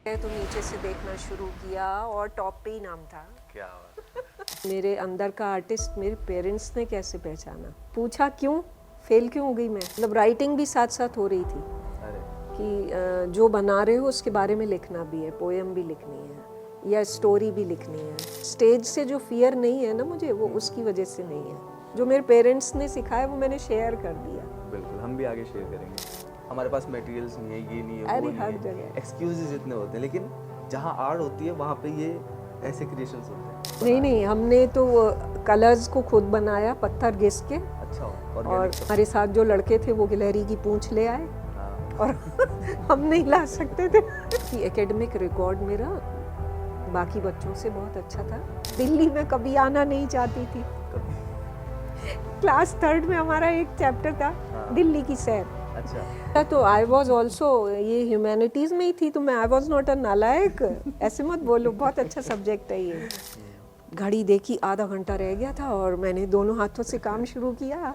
तो नीचे से देखना शुरू किया और टॉप पे ही नाम था। क्या बात। मेरे अंदर का आर्टिस्ट मेरे पेरेंट्स ने कैसे पहचाना, पूछा क्यों फेल क्यों हो गई मैं। मतलब राइटिंग भी साथ साथ हो रही थी अरे कि जो बना रहे हो उसके बारे में लिखना भी है, पोएम भी लिखनी है या स्टोरी भी लिखनी है। स्टेज से जो फियर नहीं है ना मुझे, वो उसकी वजह से नहीं है। जो मेरे पेरेंट्स ने सिखाया वो मैंने शेयर कर दिया। बिल्कुल, हम भी आगे शेयर करेंगे। हमारे पास मटेरियल्स नहीं है, ये नहीं है, वो अरे नहीं हर है, जगह एक्सक्यूजेज इतने होते हैं, लेकिन जहाँ आर्ट होती है वहाँ पे ये ऐसे क्रिएशंस होते हैं। नहीं, हमने तो कलर्स को खुद बनाया पत्थर घिस के। अच्छा, और ऑर्गेनिक। हमारे साथ जो लड़के थे वो गिलहरी की पूंछ ले आए हाँ। और हम नहीं ला सकते थे कि एकेडमिक रिकॉर्ड मेरा बाकी बच्चों से बहुत अच्छा था। दिल्ली में कभी आना नहीं चाहती थी। क्लास 3rd में हमारा एक चैप्टर था हाँ। दिल्ली की सैर। अच्छा। तो आई वॉज ऑल्सो ये ह्यूमैनिटीज़ में ही थी, तो मैं आई वॉज नॉट अ नालायक। ऐसे मत बोलो, बहुत अच्छा सब्जेक्ट है ये। घड़ी देखी, आधा घंटा रह गया था और मैंने दोनों हाथों से काम शुरू किया।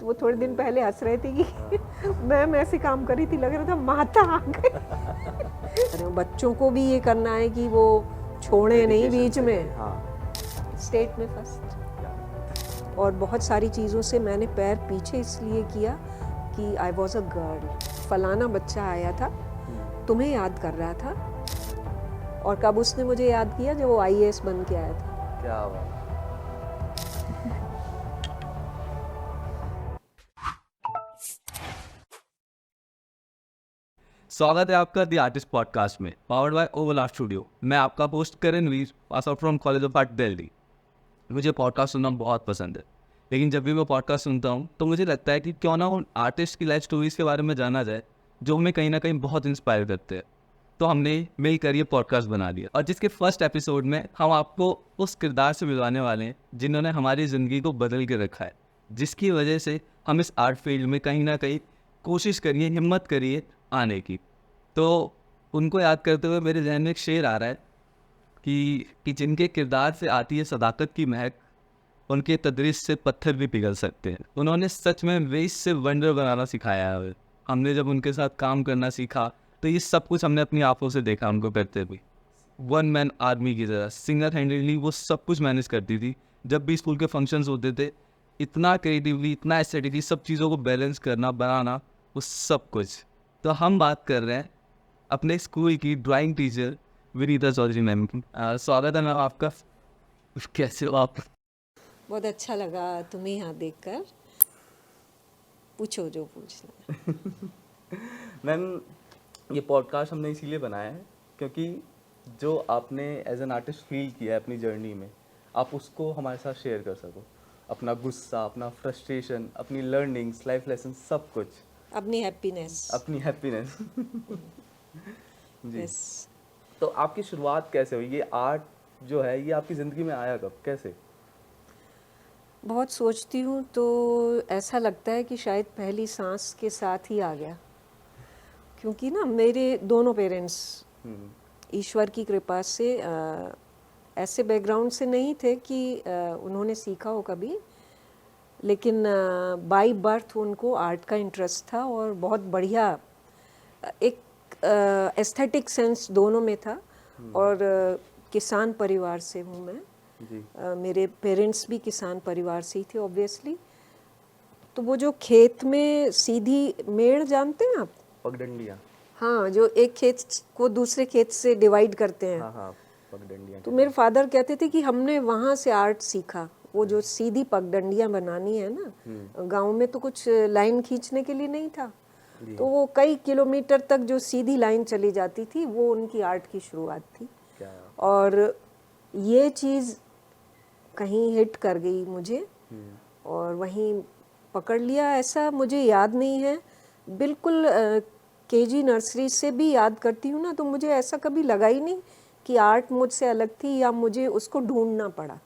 तो वो थोड़े दिन पहले हंस रहे थे कि मैम ऐसे काम करी थी, लग रहा था माता आ गई। बच्चों को भी ये करना है कि वो छोड़े नहीं Dedication बीच से, में। हाँ। स्टेट में फर्स्ट। और बहुत सारी चीज़ों से मैंने पैर पीछे इसलिए किया कि आई वॉज अ गर्ल। फलाना बच्चा आया था, तुम्हें याद कर रहा था। और कब उसने मुझे याद किया, जब वो IAS बन के आया था। क्या बात। स्वागत है आपका द आर्टिस्ट पॉडकास्ट में, powered by Oval art studio. मैं आपका host Karan Veer, pass out from college of art Delhi. मुझे पॉडकास्ट सुनना बहुत पसंद है, लेकिन जब भी मैं पॉडकास्ट सुनता हूँ तो मुझे लगता है कि क्यों ना उन आर्टिस्ट की लाइफ स्टोरीज के बारे में जाना जाए जो हमें कहीं ना कहीं बहुत इंस्पायर करते हैं। तो हमने मिलकर ये पॉडकास्ट बना दिया, और जिसके फर्स्ट एपिसोड में हम आपको उस किरदार से मिलवाने वाले हैं जिन्होंने हमारी ज़िंदगी को बदल के रखा है, जिसकी वजह से हम इस आर्ट फील्ड में कहीं ना कहीं कोशिश करिए, हिम्मत करिए आने की। तो उनको याद करते हुए मेरे जहन में एक शेर आ रहा है कि जिनके किरदार से आती है सदाकत की महक, उनके तदरीस से पत्थर भी पिघल सकते हैं। उन्होंने सच में वेस्ट से वंडर बनाना सिखाया है। हमने जब उनके साथ काम करना सीखा तो ये सब कुछ हमने अपनी आंखों से देखा उनको करते हुए। वन मैन आर्मी की तरह सिंगल हैंडेडली वो सब कुछ मैनेज करती थी। जब भी स्कूल के फंक्शंस होते थे, इतना क्रिएटिवली, इतना एस्थेटिकली सब चीज़ों को बैलेंस करना, बनाना, वो सब कुछ। तो हम बात कर रहे हैं अपने स्कूल की drawing teacher Vinita Chaudhary ma'am की। स्वागत है मैम आपका। कैसे हो आप? बहुत अच्छा लगा तुम्हें यहाँ देखकर। पूछो जो पूछना। मैम, ये पॉडकास्ट हमने इसीलिए बनाया है क्योंकि जो आपने एज एन आर्टिस्ट फील किया है अपनी जर्नी में, आप उसको हमारे साथ शेयर कर सको। अपना गुस्सा, अपना फ्रस्ट्रेशन, अपनी लर्निंग्स, लाइफ लेसन, सब कुछ। अपनी हैप्पीनेस। अपनी हैप्पीनेस। जी। यस। तो आपकी शुरुआत कैसे हुई? ये आर्ट जो है ये आपकी ज़िंदगी में आया कब, कैसे? बहुत सोचती हूँ तो ऐसा लगता है कि शायद पहली सांस के साथ ही आ गया। क्योंकि ना मेरे दोनों पेरेंट्स ईश्वर की कृपा से ऐसे बैकग्राउंड से नहीं थे कि उन्होंने सीखा हो कभी, लेकिन बाय बर्थ उनको आर्ट का इंटरेस्ट था और बहुत बढ़िया एक एस्थेटिक सेंस दोनों में था। और किसान परिवार से हूँ मैं। जी। मेरे पेरेंट्स भी किसान परिवार से ही थे ऑब्वियसली। तो वो जो खेत में सीधी मेड़ जानते हैं आप? पगडंडियाँ। हाँ, जो एक खेत को दूसरे खेत से डिवाइड करते हैं। हाँ हाँ, पगडंडियाँ तो कहते मेरे हैं। फादर कहते थे कि हमने वहाँ से आर्ट सीखा। वो जो सीधी पगडंडियाँ बनानी है ना, गांव में तो कुछ लाइन खींचने के लिए नहीं था। जी। तो वो कई किलोमीटर तक जो सीधी लाइन चली जाती थी वो उनकी आर्ट की शुरुआत थी। क्या? और ये चीज़ कहीं हिट कर गई मुझे और वहीं पकड़ लिया। ऐसा मुझे याद नहीं है बिल्कुल। KG नर्सरी से भी याद करती हूँ ना, तो मुझे ऐसा कभी लगा ही नहीं कि आर्ट मुझसे अलग थी या मुझे उसको ढूंढना पड़ा।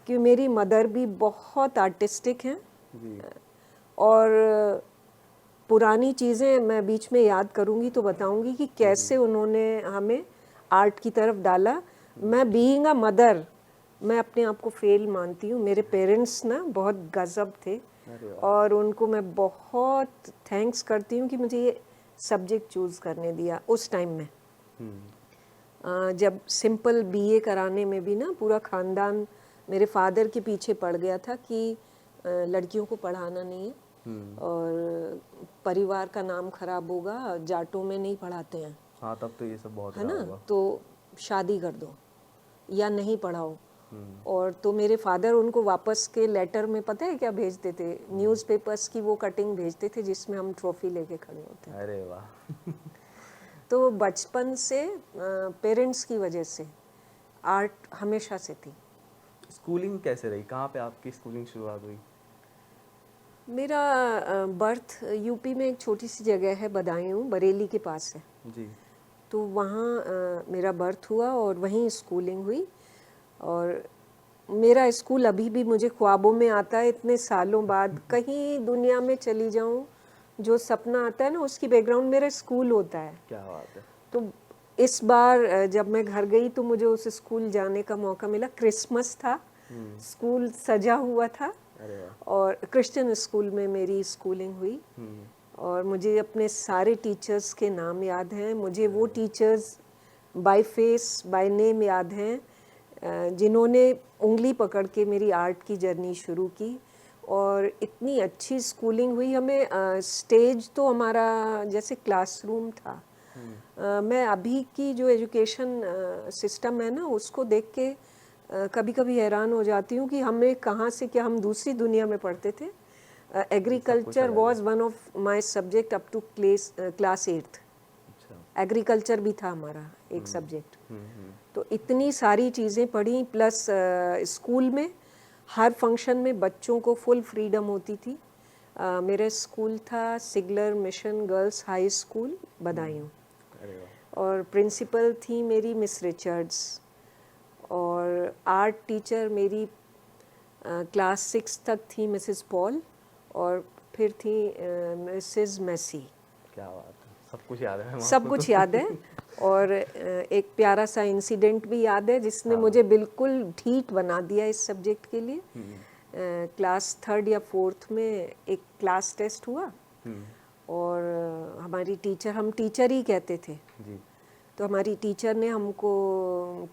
कि मेरी मदर भी बहुत आर्टिस्टिक हैं। जी। और पुरानी चीज़ें मैं बीच में याद करूँगी तो बताऊँगी कि कैसे उन्होंने हमें आर्ट की तरफ डाला। मैं बीइंग अ मदर, मैं अपने आप को फेल मानती हूँ। मेरे पेरेंट्स ना बहुत गजब थे अरे वाह। और उनको मैं बहुत थैंक्स करती हूँ कि मुझे ये सब्जेक्ट चूज़ करने दिया उस टाइम में। हम्म, जब सिंपल बीए कराने में भी ना पूरा ख़ानदान मेरे फादर के पीछे पड़ गया था कि लड़कियों को पढ़ाना नहीं है और परिवार का नाम खराब होगा, जाटों में नहीं पढ़ाते हैं, हाँ तब तो ये सब बहुत है रहा ना, होगा। तो शादी कर दो या नहीं पढ़ाओ। हम्म, और तो मेरे फादर उनको वापस के लेटर में पता है क्या भेजते थे, न्यूज़पेपर्स की वो कटिंग भेजते थे जिसमें हम ट्रॉफी लेके खड़े होते हैं। अरे वाह। तो बचपन से पेरेंट्स की वजह से आर्ट हमेशा से थी। स्कूलिंग कैसे रही, कहाँ पे आपकी स्कूलिंग शुरुआत हुई? मेरा बर्थ यूपी में एक छोटी सी जगह है बदायूं, बरेली के पास है, जी। तो वहाँ मेरा बर्थ हुआ और वहीं स्कूलिंग हुई। और मेरा स्कूल अभी भी मुझे ख्वाबों में आता है, इतने सालों बाद कहीं दुनिया में चली जाऊँ, जो सपना आता है ना उसकी बैकग्राउंड मेरा स्कूल होता है। क्या बात है। तो इस बार जब मैं घर गई तो मुझे उस स्कूल जाने का मौका मिला। क्रिसमस था, स्कूल सजा हुआ था अरे वाह। और क्रिश्चियन स्कूल में मेरी स्कूलिंग हुई। और मुझे अपने सारे टीचर्स के नाम याद हैं, मुझे वो teachers by face by name याद हैं जिन्होंने उंगली पकड़ के मेरी आर्ट की जर्नी शुरू की। और इतनी अच्छी स्कूलिंग हुई हमें। स्टेज तो हमारा जैसे क्लासरूम था। मैं अभी की जो एजुकेशन सिस्टम है ना उसको देख के कभी कभी हैरान हो जाती हूँ कि हमें कहाँ से क्या, हम दूसरी दुनिया में पढ़ते थे। Agriculture was one of my subject up to class 8th। अच्छा। एग्रीकल्चर भी था हमारा एक सब्जेक्ट। तो इतनी सारी चीज़ें पढ़ी, प्लस स्कूल में हर फंक्शन में बच्चों को फुल फ्रीडम होती थी। मेरा स्कूल था सिगलर mission girls high school Badaun, अरे वाह। और प्रिंसिपल थी मेरी मिस रिचर्ड्स, और आर्ट टीचर मेरी क्लास 6 तक थी मिसेस पॉल, और फिर थी मिसेस मेसी। क्या बात है, सब कुछ याद है सब कुछ याद है। और एक प्यारा सा इंसिडेंट भी याद है जिसने मुझे बिल्कुल ठीक बना दिया इस सब्जेक्ट के लिए। क्लास 3rd या 4th में एक क्लास टेस्ट हुआ और हमारी टीचर, हम टीचर ही कहते थे, जी। तो हमारी टीचर ने हमको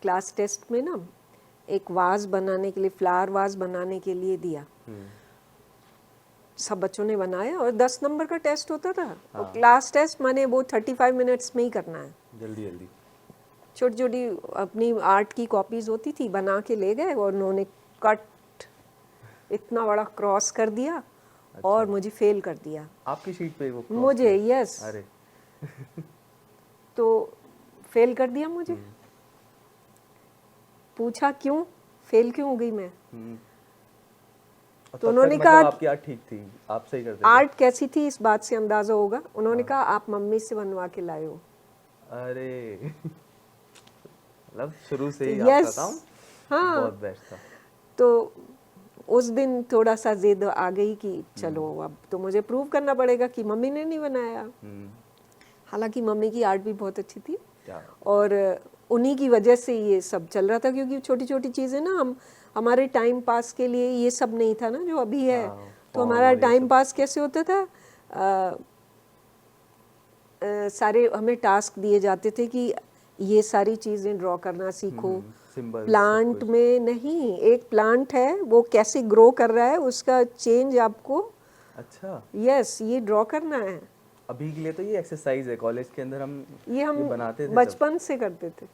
क्लास टेस्ट में ना एक वाज बनाने के लिए, फ्लावर वाज बनाने के लिए दिया। सब बच्चों ने बनाया और 10 नंबर का टेस्ट होता था। और क्लास टेस्ट माने वो 35 मिनट्स में ही करना है। जल्दी जल्दी। छोटी छोटी अपनी आर्ट की कॉपीज होती थी, बना के ले गए और उन्होंने कट इतना बड़ा क्रॉस कर दिया और मुझे फेल कर दिया। आपकी शीट पे वो cross मुझे किया? यस, अरे। तो फेल कर दिया मुझे। पूछा क्यों फेल क्यों हो गई मैं, और तो तब उन्होंने तक कहा मतलब आपकी आर्ट ठीक थी, आप सही करते थे? आर्ट कैसी थी इस बात से अंदाजा होगा। उन्होंने कहा आप मम्मी से बनवा के लाए हो। अरे। मतलब शुरू से ही Yes, आपका काम हाँ। बहुत बेस्ट था। तो उस दिन थोड़ा सा जिद आ गई कि चलो अब तो मुझे प्रूव करना पड़ेगा कि मम्मी ने नहीं बनाया। हालांकि मम्मी की आर्ट भी बहुत अच्छी थी क्या? और उन्हीं की वजह से ये सब चल रहा था, क्योंकि छोटी छोटी चीज़ें ना हमारे टाइम पास के लिए ये सब नहीं था ना जो अभी है। हाँ, तो form हमारा और ये टाइम सब। पास कैसे होता था, सारे हमें टास्क दिए जाते थे कि ये सारी चीज़ें ड्रॉ करना सीखो। सिंबल प्लांट में नहीं, एक प्लांट है वो कैसे ग्रो कर रहा है उसका चेंज आपको, अच्छा। यस, ये ड्रॉ करना है। अभी के लिए तो ये एक्सरसाइज है, कॉलेज के अंदर हम ये बनाते थे सब। बचपन से करते थे।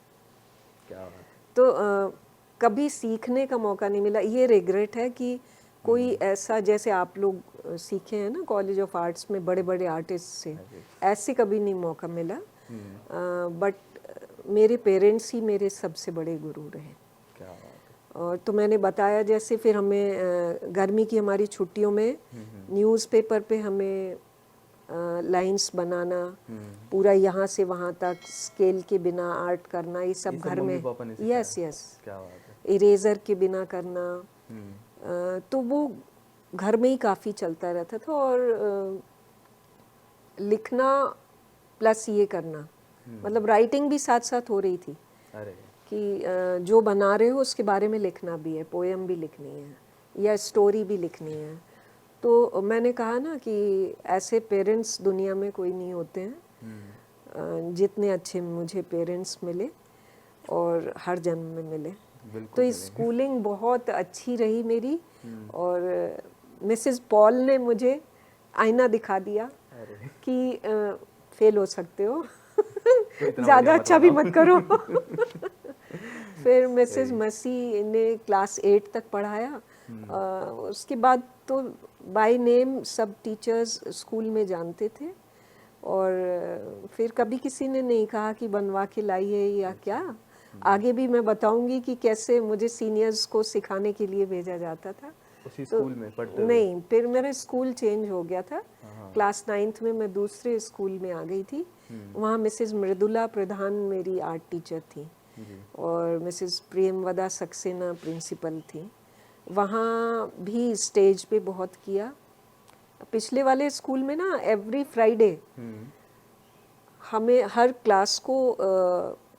क्या बात है। तो कभी सीखने का मौका नहीं मिला। ये रिग्रेट है कि कोई ऐसा, जैसे आप लोग सीखे हैं ना कॉलेज ऑफ आर्ट्स में बड़े बड़े आर्टिस्ट से, ऐसे कभी नहीं मौका मिला। बट मेरे पेरेंट्स ही मेरे सबसे बड़े गुरु रहे। क्या बात है। और तो मैंने बताया जैसे फिर हमें गर्मी की हमारी छुट्टियों में न्यूज़पेपर पे हमें लाइंस बनाना, पूरा यहाँ से वहाँ तक स्केल के बिना आर्ट करना, ये सब घर मम्मी में, पापा ने सिखाया? यस यस, क्या बात है। इरेजर के बिना करना। तो वो घर में ही काफ़ी चलता रहता था। और लिखना प्लस ये करना, मतलब राइटिंग भी साथ साथ हो रही थी अरे। कि जो बना रहे हो उसके बारे में लिखना भी है, पोएम भी लिखनी है या स्टोरी भी लिखनी है। तो मैंने कहा ना कि ऐसे पेरेंट्स दुनिया में कोई नहीं होते हैं जितने अच्छे मुझे पेरेंट्स मिले और हर जन्म में मिले। बिल्कुल तो स्कूलिंग बहुत अच्छी रही मेरी। और मिसेस पॉल ने मुझे आईना दिखा दिया अरे कि फेल हो सकते हो, तो इतना ज़्यादा बढ़िया मत अच्छा भी बनाओ। मत करो। फिर मिसेस मसी ने क्लास 8 तक पढ़ाया। उसके बाद तो बाय नेम सब टीचर्स स्कूल में जानते थे। और फिर कभी किसी ने नहीं कहा कि बनवा के लाई है या क्या। आगे भी मैं बताऊंगी कि कैसे मुझे सीनियर्स को सिखाने के लिए भेजा जाता था। उसी तो स्कूल में पढ़ते हुए? नहीं, फिर मेरा स्कूल चेंज हो गया था। क्लास 9th में मैं दूसरे स्कूल में आ गई थी। वहाँ मिसेस मृदुला प्रधान मेरी आर्ट टीचर थी और मिसेस प्रेमवदा सक्सेना प्रिंसिपल थी। वहाँ भी स्टेज पे बहुत किया। पिछले वाले स्कूल में ना एवरी फ्राइडे हमें हर क्लास को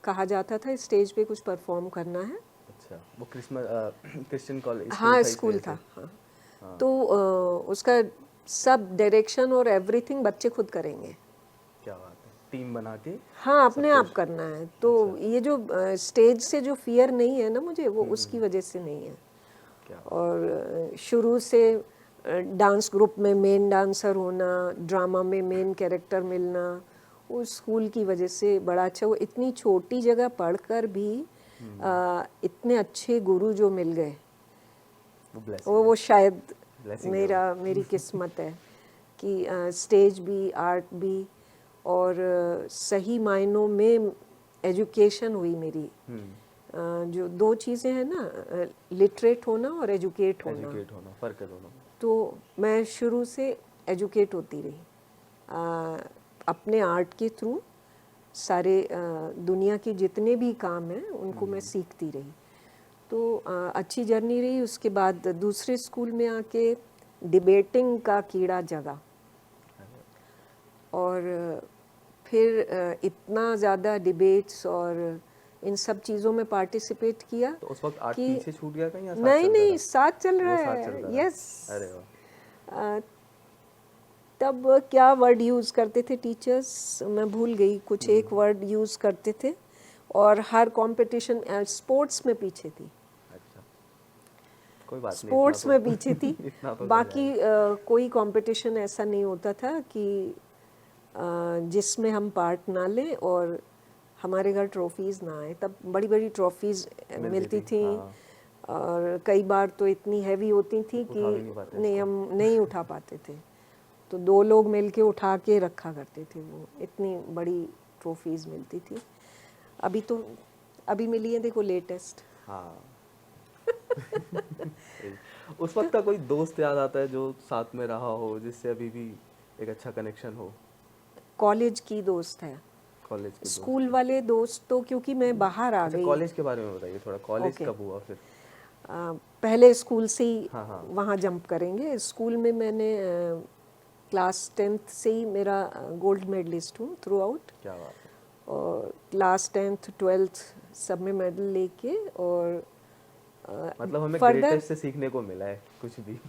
कहा जाता था स्टेज पे कुछ परफॉर्म करना है। अच्छा, वो क्रिश्चियन कॉलेज हाँ, स्कूल था। हाँ। तो उसका सब डायरेक्शन और एवरीथिंग बच्चे खुद करेंगे। क्या बात है, टीम बना के? हाँ, अपने आप करना है। तो ये जो स्टेज से जो फियर नहीं है ना मुझे, वो उसकी वजह से नहीं है। क्या और शुरू से डांस ग्रुप में मेन डांसर होना, ड्रामा में मेन कैरेक्टर मिलना, उस स्कूल की वजह से बड़ा अच्छा। वो इतनी छोटी जगह पढ़कर भी इतने अच्छे गुरु जो मिल गए, वो शायद मेरी किस्मत है कि स्टेज भी, आर्ट भी, और सही मायनों में एजुकेशन हुई मेरी। जो दो चीज़ें हैं ना, लिटरेट होना और एजुकेट होना, फ़र्क है दोनों में। तो मैं शुरू से एजुकेट होती रही अपने आर्ट के थ्रू। सारे दुनिया के जितने भी काम हैं उनको मैं सीखती रही। तो अच्छी जर्नी रही। उसके बाद दूसरे स्कूल में आके डिबेटिंग का कीड़ा जगा और फिर इतना ज़्यादा डिबेट्स और इन सब चीज़ों में पार्टिसिपेट किया। तो उस वक्त आर्ट कि पीछे छूट गया था या साथ नहीं चल नहीं, रहा था? साथ चल रहा वो साथ है। चल रहा था। यस। अरे वाह। तब क्या वर्ड यूज़ करते थे टीचर्स, मैं भूल गई। कुछ एक वर्ड यूज़ करते थे और हर कंपटीशन स्पोर्ट्स में पीछे थी। अच्छा, कोई बात नहीं, स्पोर्ट्स में पीछे थी। इतना तो बाकी कोई कंपटीशन ऐसा नहीं होता था कि जिसमें हम पार्ट ना लें और हमारे घर ट्रॉफीज़ ना आए। तब बड़ी बड़ी ट्रॉफीज़ मिलती थी। और कई बार तो इतनी हैवी होती थी कि नहीं, हम नहीं उठा पाते थे। तो 2 लोग मिलके उठा के रखा करते थे। वो इतनी बड़ी ट्रॉफीज़ मिलती थी। अभी मिली है, देखो लेटेस्ट। हाँ। उस वक्त का कोई दोस्त याद आता है जो साथ में रहा हो, जिससे अभी भी एक अच्छा कनेक्शन हो? कॉलेज की दोस्त है। कॉलेज के स्कूल वाले दोस्त तो क्योंकि मैं बाहर आ अच्छा, गई। कॉलेज के बारे में बताइए थोड़ा। College okay. कब हुआ फिर? पहले स्कूल से ही हाँ। वहाँ जंप करेंगे। स्कूल में मैंने क्लास 10th से ही मेरा गोल्ड मेडलिस्ट हूँ थ्रू आउट। क्या बात है। और क्लास 10th 12th सब में मेडल लेके। और मतलब हमें फर्दर ग्रेटेस्ट से सीखने को मिला है कुछ भी।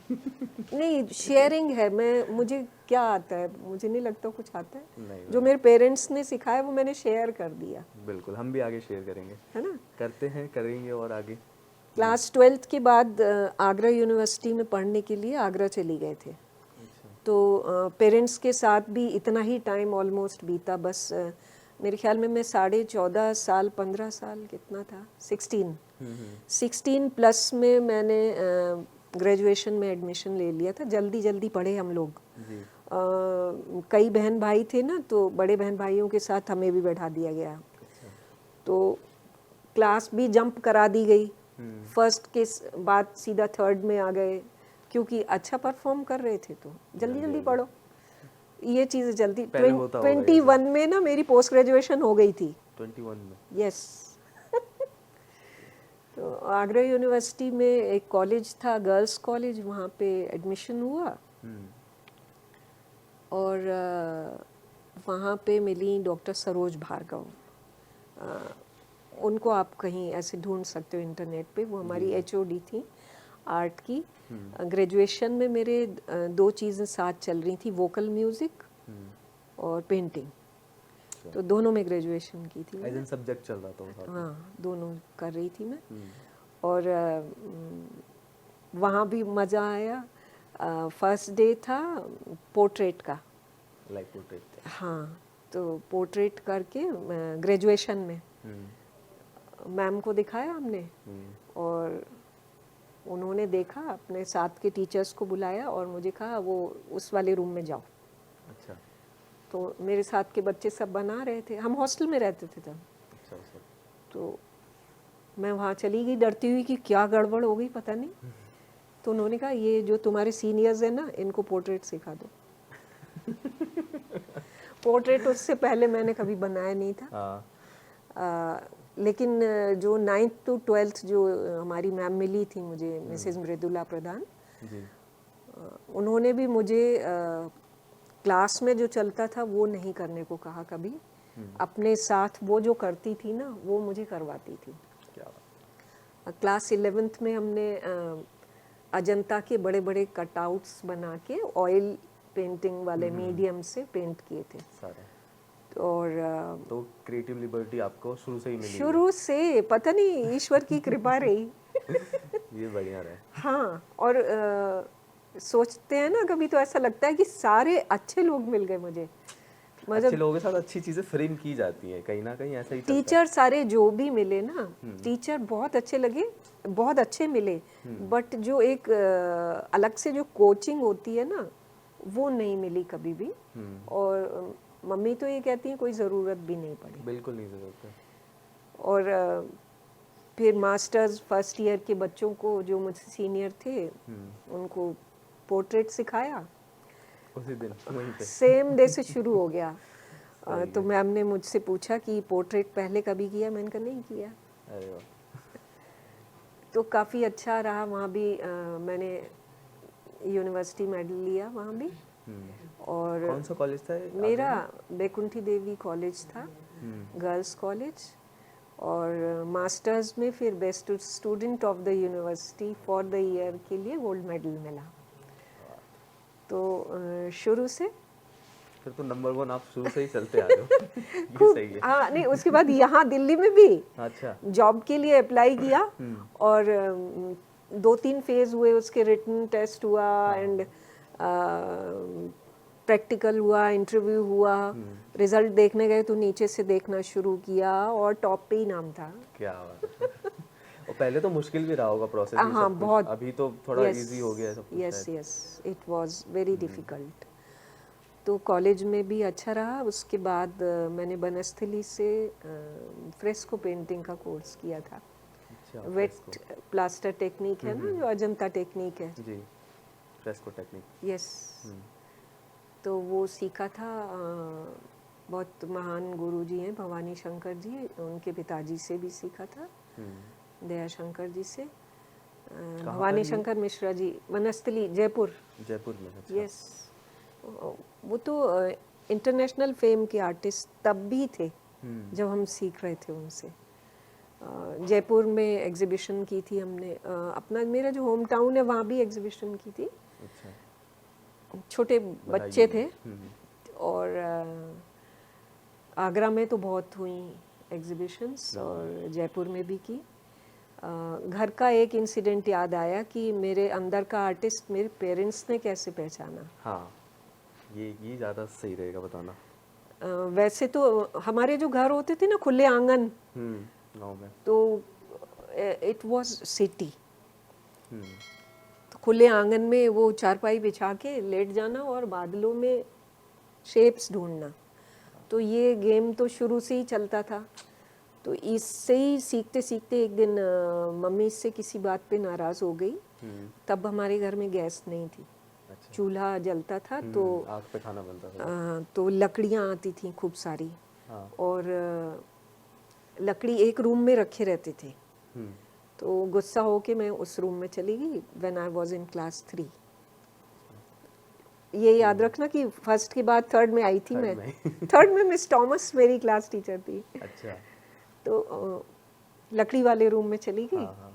नहीं, शेयरिंग है। मुझे क्या आता है, मुझे नहीं लगता कुछ आता है। नहीं, जो मेरे पेरेंट्स ने सिखाया वो मैंने शेयर कर दिया। बिल्कुल, हम भी आगे शेयर करेंगे, है ना। करते हैं, करेंगे और आगे। क्लास 12th के बाद आगरा यूनिवर्सिटी में पढ़ने के लिए आगरा चली गए थे। तो पेरेंट्स के साथ भी इतना ही टाइम ऑलमोस्ट बीता। बस मेरे ख्याल में मैं 14.5 साल 15 साल कितना था 16 प्लस में मैंने ग्रेजुएशन में एडमिशन ले लिया था। जल्दी जल्दी पढ़े हम लोग। कई बहन भाई थे ना, तो बड़े बहन भाइयों के साथ हमें भी बैठा दिया गया। तो क्लास भी जंप करा दी गई। फर्स्ट के बाद सीधा थर्ड में आ गए, क्योंकि अच्छा परफॉर्म कर रहे थे। तो जल्दी जल्दी पढ़ो, ये चीज़ें जल्दी। 21 में ना मेरी पोस्ट ग्रेजुएशन हो गई थी। 21 में? यस। तो आगरा यूनिवर्सिटी में एक कॉलेज था, गर्ल्स कॉलेज, वहाँ पे एडमिशन हुआ। और वहाँ पे मिली डॉक्टर सरोज भार्गव। उनको आप कहीं ऐसे ढूंढ सकते हो इंटरनेट पे। वो हमारी HOD थी आर्ट की। ग्रेजुएशन में मेरे 2 चीज़ें साथ चल रही थी, वोकल म्यूज़िक और पेंटिंग। अच्छा तो दोनों में ग्रेजुएशन की थी एज मैंने। एन सब्जेक्ट चल रहा था वो साथ में। हाँ, दोनों कर रही थी मैं। हम्म, और वहाँ भी मज़ा आया। फर्स्ट डे था पोर्ट्रेट का। Like portrait. हाँ, तो पोर्ट्रेट करके ग्रेजुएशन में मैम को दिखाया हमने, और उन्होंने देखा, अपने साथ के टीचर्स को बुलाया और मुझे कहा वो उस वाले रूम में जाओ। अच्छा तो मेरे साथ के बच्चे सब बना रहे थे, हम हॉस्टल में रहते थे तब। अच्छा अच्छा। तो मैं वहाँ चली गई डरती हुई कि क्या गड़बड़ हो गई पता नहीं। तो उन्होंने कहा ये जो तुम्हारे सीनियर्स हैं ना, इनको पोर्ट्रेट सिखा दो। पोर्ट्रेट उससे पहले मैंने कभी बनाया नहीं था। हाँ लेकिन जो 9th to 12th जो हमारी मैम मिली थी मुझे, मिसेस मृदुला प्रधान, जी। उन्होंने भी मुझे क्लास में जो चलता था वो नहीं करने को कहा कभी। अपने साथ वो जो करती थी ना, वो मुझे करवाती थी। क्या बात। क्लास 11th में हमने अजंता के बड़े बड़े कटआउट्स बना के ऑयल पेंटिंग वाले मीडियम से पेंट किए थे। सारे। और तो क्रिएटिव लिबर्टी आपको शुरू से ही मिली शुरू से पता नहीं ईश्वर की कृपा रही। ये बढ़िया रहे। हाँ, और सोचते हैं ना कभी तो ऐसा लगता है कि सारे अच्छे लोग मिल गए मुझे। अच्छे लोगों के साथ अच्छी चीजें फ्रेम की जाती हैं, कहीं ना कहीं ऐसा ही चलता है। टीचर सारे जो भी मिले ना, टीचर बहुत अच्छे लगे, बहुत अच्छे मिले, बट जो एक अलग से जो कोचिंग होती है ना, वो नहीं मिली कभी भी। और मम्मी तो ये कहती हैं कोई ज़रूरत भी नहीं पड़ी। बिल्कुल नहीं जरूरत है। और फिर मास्टर्स फर्स्ट ईयर के बच्चों को जो मुझसे सीनियर थे, उनको पोर्ट्रेट सिखाया। उसी दिन वहीं पे। सेम डे से शुरू हो गया। तो मैम ने मुझसे पूछा कि पोर्ट्रेट पहले कभी किया, मैंने कहा नहीं किया। अरे वाह। तो काफ़ी अच्छा रहा वहाँ भी। मैंने यूनिवर्सिटी मेडल लिया वहाँ भी। और कौन सा कॉलेज था ये? मेरा बैकुंठी देवी कॉलेज था, गर्ल्स कॉलेज। और मास्टर्स में फिर best student of the university for the year के लिए गोल्ड मेडल मिला। तो शुरू से फिर तो नंबर 1 आप शुरू से ही चलते आ रहे हो। ये खूब। सही है। हाँ, नहीं उसके बाद यहाँ दिल्ली में भी अच्छा। जॉब के लिए अप्लाई किया, और 2-3 फेज हुए उसके। रिटन टेस्ट हुआ एंड प्रैक्टिकल हुआ, इंटरव्यू हुआ। रिजल्ट देखने गए तो नीचे से देखना शुरू किया और टॉप पे ही नाम था। क्या बात है। और पहले तो मुश्किल भी रहा होगा प्रोसेस ये हाँ, सब कुछ। बहुत। अभी तो थोड़ा इजी हो गया है सब कुछ यस शायद। Yes, it was very difficult. तो कॉलेज में भी अच्छा रहा। उसके बाद मैंने बनस्थली से फ्रेस्को पेंटिंग का कोर्स किया था। अच्छा। वेट प्लास्टर टेक्निक है ना, जो अजंता टेक्निक है। जी। Fresco technique. यस। तो वो सीखा था। बहुत महान गुरुजी हैं भवानी शंकर जी, उनके पिताजी से भी सीखा था, दया शंकर जी से। भवानी शंकर मिश्रा जी, बनस्थली, जयपुर। जयपुर में। अच्छा। यस। वो तो इंटरनेशनल फेम के आर्टिस्ट तब भी थे जब हम सीख रहे थे उनसे। जयपुर में एग्जीबिशन की थी हमने। अपना मेरा जो होम टाउन है वहाँ भी एग्जीबिशन की थी। अच्छा। छोटे बच्चे थे। और आगरा में तो बहुत हुई एग्जीबिशंस, और जयपुर में भी की। घर का एक इंसिडेंट याद आया कि मेरे अंदर का आर्टिस्ट मेरे पेरेंट्स ने कैसे पहचाना। हाँ, ये ज़्यादा सही रहेगा बताना। वैसे तो हमारे जो घर होते थे ना खुले आंगन, गाँव में, तो इट वाज सिटी। तो खुले आंगन में वो चारपाई बिछा के लेट जाना और बादलों में शेप्स ढूंढना। तो ये गेम तो शुरू से ही चलता था। तो इससे ही सीखते सीखते एक दिन मम्मी से किसी बात पे नाराज़ हो गई। तब हमारे घर में गैस नहीं थी। अच्छा। चूल्हा जलता था, तो आग पे खाना बनता था। तो लकड़ियाँ आती थी खूब सारी। हाँ। और लकड़ी एक रूम में रखे रहते थे। तो गुस्सा होके मैं उस रूम में चली गई when I was in class 3। ये याद रखना कि फर्स्ट के बाद थर्ड में आई थी मैं। थर्ड में मिस टॉमस मेरी क्लास टीचर थी। अच्छा। तो लकड़ी वाले रूम में चली गई। हाँ।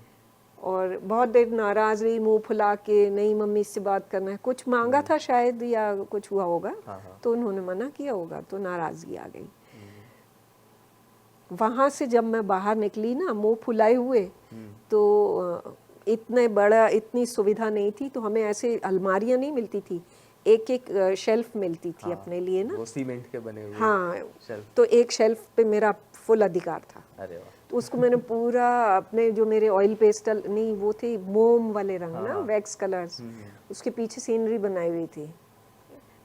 और बहुत देर नाराज रही, मुंह फुला के, नहीं मम्मी इससे बात करना है। कुछ मांगा था शायद, या कुछ हुआ होगा। हाँ। तो उन्होंने मना किया होगा, तो नाराज़गी आ गई। वहाँ से जब मैं बाहर निकली ना, मुंह फुलाए हुए, तो इतने बड़ा, इतनी सुविधा नहीं थी, तो हमें ऐसे अलमारियाँ नहीं मिलती थी, एक एक शेल्फ मिलती थी अपने लिए ना। वो सीमेंट के बने हुए हाँ, शेल्फ। तो एक शेल्फ पे मेरा फुल अधिकार था। अरे वाह। तो उसको मैंने पूरा अपने जो मेरे ऑयल पेस्टल नहीं, वो थे मोम वाले रंग ना, वैक्स कलर्स, उसके पीछे सीनरी बनाई हुई थी।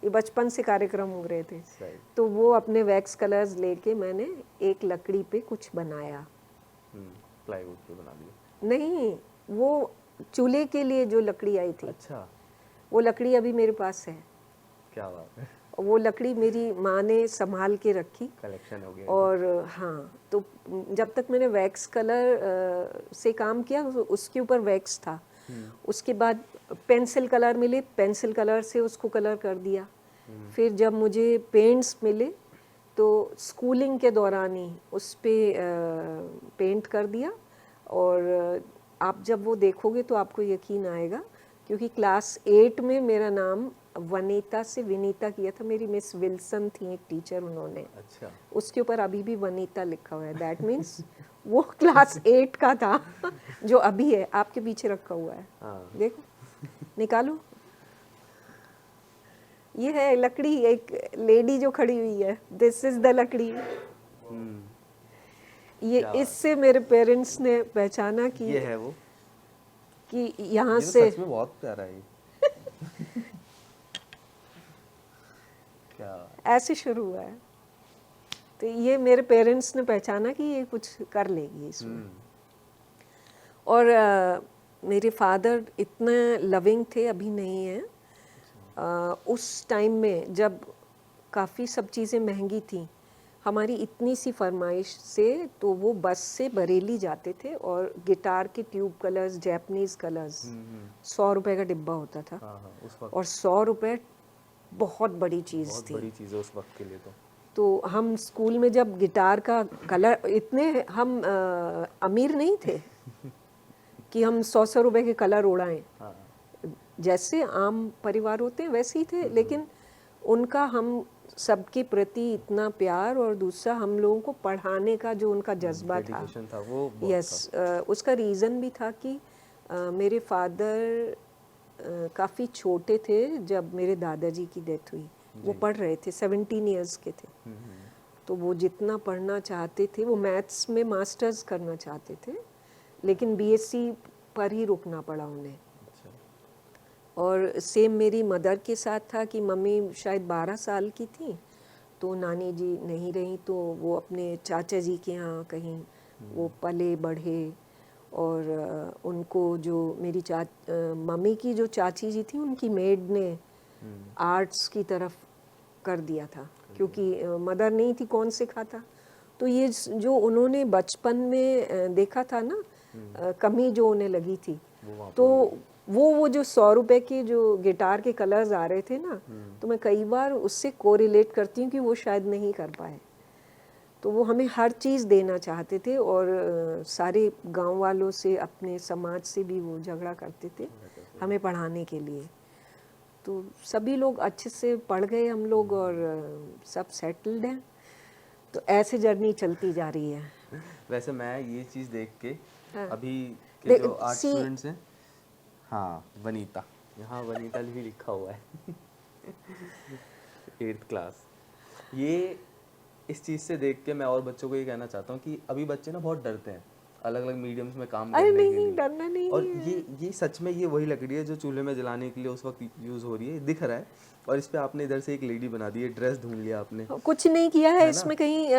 ये बचपन से कार्यक्रम हो रहे थे, सही। तो वो अपने वैक्स कलर्स लेके मैंने एक लकड़ी पे कुछ बनाया। प्लाईवुड पे बना दिया? नहीं, वो चूल्हे के लिए जो लकड़ी आई थी, अच्छा, वो लकड़ी अभी मेरे पास है। क्या बात है, वो लकड़ी मेरी माँ ने संभाल के रखी। कलेक्शन हो गया। और हाँ, तो जब तक मैंने वैक्स कलर से काम किया, उसके ऊपर वैक्स था। उसके बाद पेंसिल कलर मिले, पेंसिल कलर से उसको कलर कर दिया। फिर जब मुझे पेंट्स मिले, तो स्कूलिंग के दौरान ही उस पर पेंट कर दिया। और आप जब वो देखोगे तो आपको यकीन आएगा, क्योंकि क्लास 8 में मेरा नाम वनीता से विनीता किया था। मेरी मिस विल्सन थी एक टीचर, उन्होंने अच्छा, उसके ऊपर अभी भी वनीता लिखा हुआ है। दैट मीन्स वो क्लास 8 का था जो अभी है, आपके पीछे रखा हुआ है। हाँ। देखो, निकालो। ये है लकड़ी, एक लेडी जो खड़ी हुई है, दिस इज द लकड़ी। ये इससे मेरे पेरेंट्स ने पहचाना कि ये है वो, कि यहाँ ये तो से सच में बहुत प्यारा है ये। क्या ऐसे शुरू हुआ है। तो ये मेरे पेरेंट्स ने पहचाना कि ये कुछ कर लेगी इसमें। और मेरे फादर इतने लविंग थे, अभी नहीं है। उस टाइम में जब काफ़ी सब चीज़ें महंगी थी, हमारी इतनी सी फरमाइश से तो वो बस से बरेली जाते थे, और गिटार के ट्यूब कलर्स, जैपनीज़ कलर्स, 100 रुपए का डिब्बा होता था। हाँ, उस वक्त और 100 रुपए बहुत बड़ी चीज़ बहुत थी। बड़ी चीज़ है उस वक्त के लिए तो। तो हम स्कूल में जब गिटार का कलर, इतने हम अमीर नहीं थे कि हम 100 रुपए के कलर उड़ाएं। हाँ, जैसे आम परिवार होते हैं वैसे ही थे, लेकिन उनका हम सबके प्रति इतना प्यार, और दूसरा हम लोगों को पढ़ाने का जो उनका जज्बा था, डेडिकेशन था वो बहुत यस। उसका रीज़न भी था कि मेरे फादर काफ़ी छोटे थे जब मेरे दादाजी की डेथ हुई। वो पढ़ रहे थे, 17 इयर्स के थे। तो वो जितना पढ़ना चाहते थे, वो मैथ्स में मास्टर्स करना चाहते थे, लेकिन बीएससी पर ही रुकना पड़ा उन्हें। अच्छा। और सेम मेरी मदर के साथ था कि मम्मी शायद 12 साल की थी, तो नानी जी नहीं रही, तो वो अपने चाचा जी के यहाँ कहीं वो पले बढ़े। और उनको जो मेरी मम्मी की जो चाची जी थी, उनकी मेड ने आर्ट्स की तरफ कर दिया था, क्योंकि मदर नहीं थी, कौन सिखाता। तो ये जो उन्होंने बचपन में देखा था ना, कमी जो उन्हें लगी थी, तो वो जो 100 रुपए के जो गिटार के कलर्स आ रहे थे ना, तो मैं कई बार उससे कोरिलेट करती हूँ कि वो शायद नहीं कर पाए। तो वो हमें हर चीज़ देना चाहते थे, और सारे गांव वालों से, अपने समाज से भी वो झगड़ा करते थे हमें पढ़ाने के लिए। तो सभी लोग अच्छे से पढ़ गए हम लोग, और सब सेटल्ड हैं। तो ऐसे जर्नी चलती जा रही है। वैसे मैं ये चीज़ देख के हाँ। अभी के जो आर्ट स्टूडेंट्स हैं, हाँ, वनीता, यहाँ वनीता भी लिखा हुआ है 8th क्लास। ये इस चीज़ से देख के मैं और बच्चों को ये कहना चाहता हूँ कि अभी बच्चे ना बहुत डरते हैं अलग अलग मीडियम्स में काम अरे करने के नहीं, लिए। डरना नहीं और है। ये सच में ये वही लकड़ी है जो चूल्हे में जलाने के लिए उस वक्त यूज़ हो रही है, दिख रहा है। और इस पे आपने इधर से एक लेडी बना दी है, ड्रेस ढूंढ लिया आपने। कुछ नहीं किया है है ना? इसमें, कहीं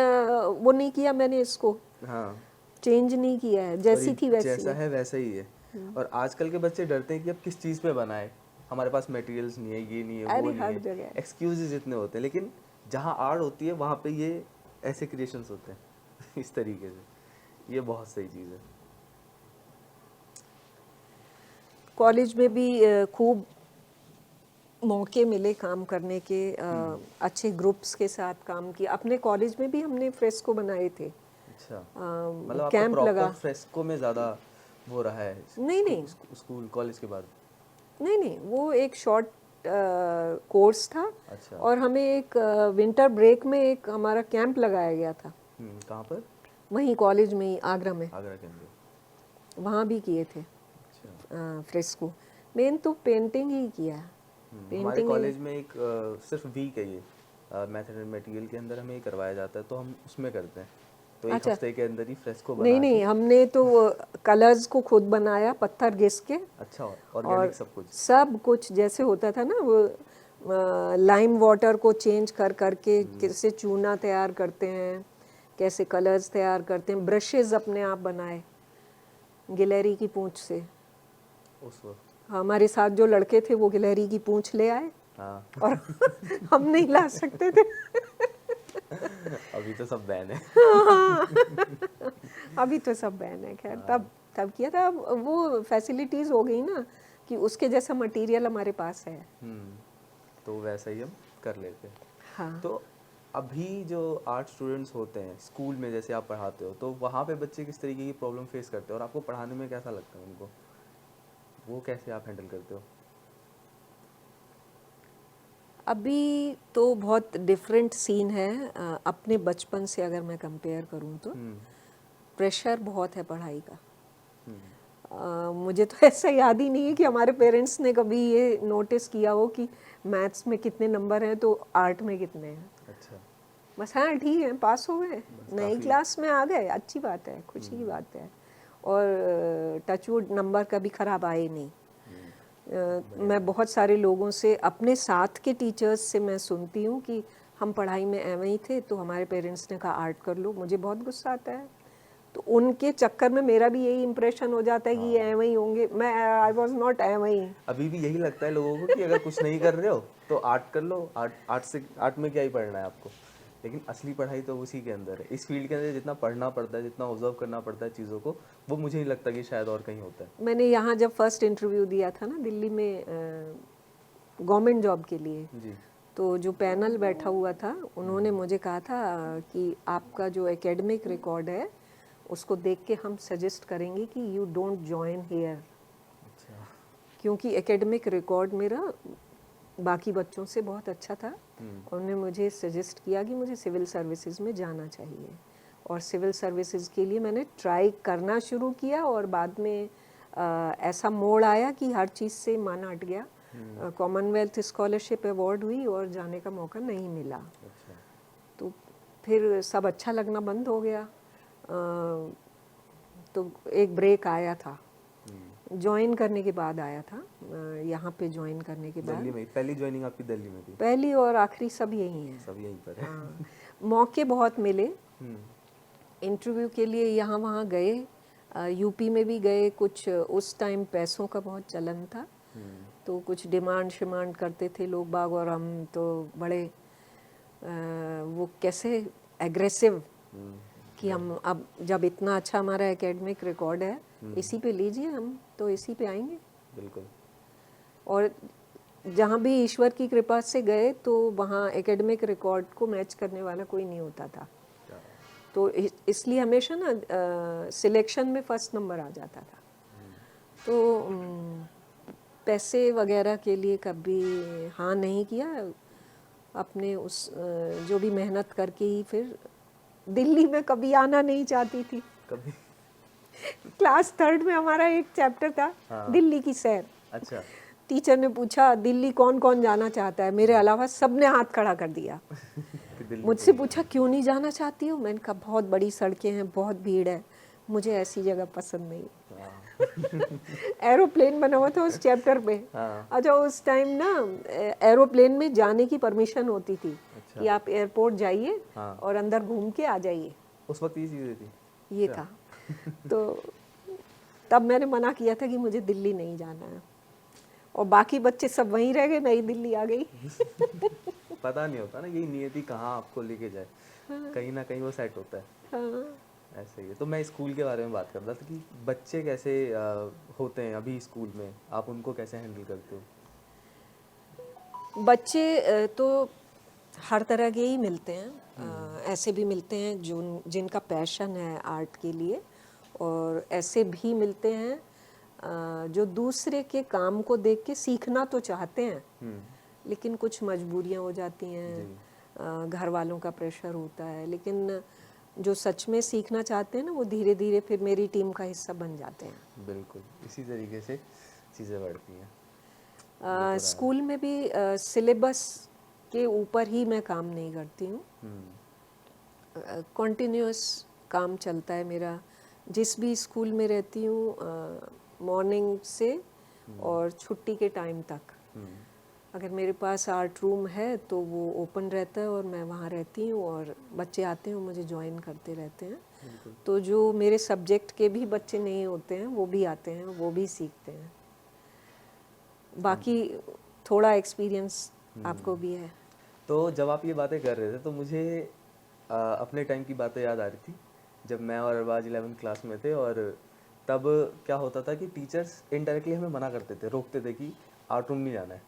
वो नहीं किया मैंने, इसको हाँ, चेंज नहीं किया है, और जैसी ये थी वैसी जैसा है। है वैसा ही है। और आजकल के बच्चे डरते हैं कि अब किस चीज़ पे बनाए, हमारे पास मटेरियल्स नहीं है, ये नहीं है, वो अरे नहीं हर है, जगह है। एक्सक्यूजेज इतने होते हैं। लेकिन जहाँ आर्ट होती है वहाँ पे ये ऐसे क्रिएशंस होते हैं इस तरीके से। ये बहुत सही चीज़ है। कॉलेज में भी खूब मौके मिले काम करने के, अच्छे ग्रुप्स के साथ काम किया। अपने कॉलेज में भी हमने फ्रेस्को बनाए थे। अच्छा, मतलब आपका कैंप लगा। प्रॉपर फ्रेस्को में ज़्यादा हो रहा है नहीं, स्कूल कॉलेज के बाद? नहीं, वो एक शॉर्ट कोर्स था। अच्छा। और हमें एक विंटर ब्रेक में एक हमारा कैंप लगाया गया था। कहाँ पर? वहीं कॉलेज में ही, आगरा में, आगरा के अंदर? वहाँ भी किए थे अच्छा। फ्रेस्को। मेन तो पेंटिंग ही किया है। हमारे पेंटिंग कॉलेज में एक सिर्फ वीक है ये, मैथड एंड मटेरियल के अंदर हमें ये करवाया जाता है, तो हम उसमें करते हैं। तो एक अच्छा। हफ्ते के अंदर ही फ्रेस्को नहीं बना नहीं, के। हमने तो कलर्स को खुद बनाया, पत्थर घिस के, अच्छा, और ऑर्गेनिक सब कुछ? सब कुछ जैसे होता था ना वो लाइम वाटर को चेंज कर करके कैसे चूना तैयार करते हैं, कैसे कलर्स तैयार करते हैं, ब्रशेस अपने आप बनाए गिलहरी की पूंछ से। उस वक्त? हमारे साथ जो लड़के थे वो गिलहरी की पूंछ ले आए हाँ। और हम नहीं ला सकते थे। अभी तो सब बैन है। अभी तो सब बैन है। खैर तब तब किया था। अब वो फैसिलिटीज हो गई ना कि उसके जैसा मटेरियल हमारे पास है। तो वैसा ही हम कर लेते हैं। हाँ। तो अभी जो आर्ट स्टूडेंट्स होते हैं स्कूल में, जैसे आप पढ़ाते हो, तो वहाँ पे बच्चे किस तरीके की प्रॉब्लम फेस करते हैं और आपको पढ़ाने में कैसा लगता है उनको, वो कैसे आप हैंडल करते हो? अभी तो बहुत डिफरेंट सीन है। अपने बचपन से अगर मैं कंपेयर करूँ तो प्रेशर बहुत है पढ़ाई का। मुझे तो ऐसा याद ही नहीं है कि हमारे पेरेंट्स ने कभी ये नोटिस किया हो कि मैथ्स में कितने नंबर हैं तो आर्ट में कितने हैं। अच्छा। बस हाँ ठीक है, पास हो गए, नई काफी। क्लास में आ गए, अच्छी बात है, खुशी की बात है। और टचवुड नंबर कभी खराब आए नहीं। मैं बहुत सारे लोगों से, अपने साथ के टीचर्स से मैं सुनती हूँ कि हम पढ़ाई में एवं ही थे तो हमारे पेरेंट्स ने कहा आर्ट कर लो। मुझे बहुत गुस्सा आता है। तो उनके चक्कर में मेरा भी यही इम्प्रेशन हो जाता है कि ये एवं ही होंगे। मैं आई वॉज नॉट एवं ही। अभी भी यही लगता है लोगों को कि अगर कुछ नहीं कर रहे हो तो आर्ट कर लो, आर्ट में क्या ही पढ़ना है आपको। लेकिन असली पढ़ाई तो उसी के अंदर है। इस फील्ड के अंदर जितना पढ़ना पड़ता है, जितना ऑब्जर्व करना पड़ता है चीज़ों को, वो मुझे नहीं लगता कि शायद और कहीं होता है। मैंने यहाँ जब फर्स्ट इंटरव्यू दिया था ना दिल्ली में गवर्नमेंट जॉब के लिए, जी। तो जो पैनल बैठा हुआ था उन्होंने मुझे कहा था कि आपका जो एकेडमिक रिकॉर्ड है उसको देख के हम सजेस्ट करेंगे कि यू डोंट जॉइन हेयर। अच्छा। क्योंकि एकेडमिक रिकॉर्ड मेरा बाकी बच्चों से बहुत अच्छा था। उन्होंने मुझे सजेस्ट किया कि मुझे सिविल सर्विसेज में जाना चाहिए, और सिविल सर्विसेज के लिए मैंने ट्राई करना शुरू किया। और बाद में ऐसा मोड़ आया कि हर चीज़ से मन हट गया। कॉमनवेल्थ स्कॉलरशिप अवार्ड हुई और जाने का मौका नहीं मिला। अच्छा। तो फिर सब अच्छा लगना बंद हो गया। तो एक ब्रेक आया था, ज्वाइन करने के बाद आया था। यहाँ पे ज्वाइन करने के दिल्ली बाद में पहली ज्वाइनिंग आपकी दिल्ली में थी? पहली और आखिरी सब यही है। सब यहीं पर है। हाँ, मौके बहुत मिले इंटरव्यू के लिए, यहाँ वहाँ गए। यूपी में भी गए कुछ। उस टाइम पैसों का बहुत चलन था, तो कुछ डिमांड शिमांड करते थे लोग बाग, और हम तो बड़े वो कैसे एग्रेसिव कि हम अब जब इतना अच्छा हमारा एकेडमिक रिकॉर्ड है इसी पे लीजिए, हम तो इसी पे आएंगे। बिल्कुल। और जहाँ भी ईश्वर की कृपा से गए तो वहाँ एकेडमिक रिकॉर्ड को मैच करने वाला कोई नहीं होता था। तो इसलिए हमेशा ना सिलेक्शन में फर्स्ट नंबर आ जाता था। तो पैसे वगैरह के लिए कभी हाँ नहीं किया। अपने उस जो भी मेहनत करके ही फिर दिल्ली में कभी आना नहीं चाहती थी। कभी? क्लास थर्ड में हमारा एक चैप्टर था दिल्ली की सैर। अच्छा। टीचर ने पूछा दिल्ली कौन कौन जाना चाहता है, मेरे अलावा सबने हाथ खड़ा कर दिया। कि दिल्ली मुझसे पूछा क्यों नहीं जाना चाहती हो, मैंने कहा बहुत बड़ी सड़कें हैं, बहुत भीड़ है, मुझे ऐसी जगह पसंद नहीं। एरोप्लेन बना हुआ था उस चैप्टर पे। अच्छा, उस टाइम ना एरोप्लेन में जाने की परमिशन होती थी कि आप एयरपोर्ट जाइए और अंदर घूम के आ जाइए। उस वक्त ये चीज़ें थी? ये था। तो तब मैंने मना किया था कि मुझे दिल्ली नहीं जाना है, और बाकी बच्चे सब वहीं रह गए, मैं ही दिल्ली आ गई। पता नहीं होता ना यही नियति कहाँ आपको लेके जाए। कहीं ना कहीं वो सेट होता है। हाँ। ऐसे ही है। तो मैं स्कूल के बारे में बात कर रहा था कि बच्चे कैसे होते हैं अभी स्कूल में, आप उनको कैसे हैंडल करते हो? बच्चे तो हर तरह के ही मिलते हैं। ऐसे भी मिलते हैं जो जिनका पैशन है आर्ट के लिए, और ऐसे भी मिलते हैं जो दूसरे के काम को देख के सीखना तो चाहते हैं लेकिन कुछ मजबूरियां हो जाती हैं, घर वालों का प्रेशर होता है। लेकिन जो सच में सीखना चाहते हैं ना वो धीरे धीरे फिर मेरी टीम का हिस्सा बन जाते हैं। बिल्कुल इसी तरीके से चीज़ें बढ़ती हैं। स्कूल में भी सिलेबस के ऊपर ही मैं काम नहीं करती हूँ, कॉन्टिन्यूस काम चलता है मेरा। जिस भी स्कूल में रहती हूँ मॉर्निंग से और छुट्टी के टाइम तक, अगर मेरे पास आर्ट रूम है तो वो ओपन रहता है और मैं वहाँ रहती हूँ और बच्चे आते हैं मुझे ज्वाइन करते रहते हैं। तो जो मेरे सब्जेक्ट के भी बच्चे नहीं होते हैं वो भी आते हैं, वो भी सीखते हैं। बाकी थोड़ा एक्सपीरियंस आपको भी है। तो जब आप ये बातें कर रहे थे तो मुझे अपने टाइम की बातें याद आ रही थी जब मैं और अरबाज 11th क्लास में थे। और तब क्या होता था कि टीचर्स इनडायरेक्टली हमें मना करते थे, रोकते थे कि आर्ट रूम नहीं जाना है,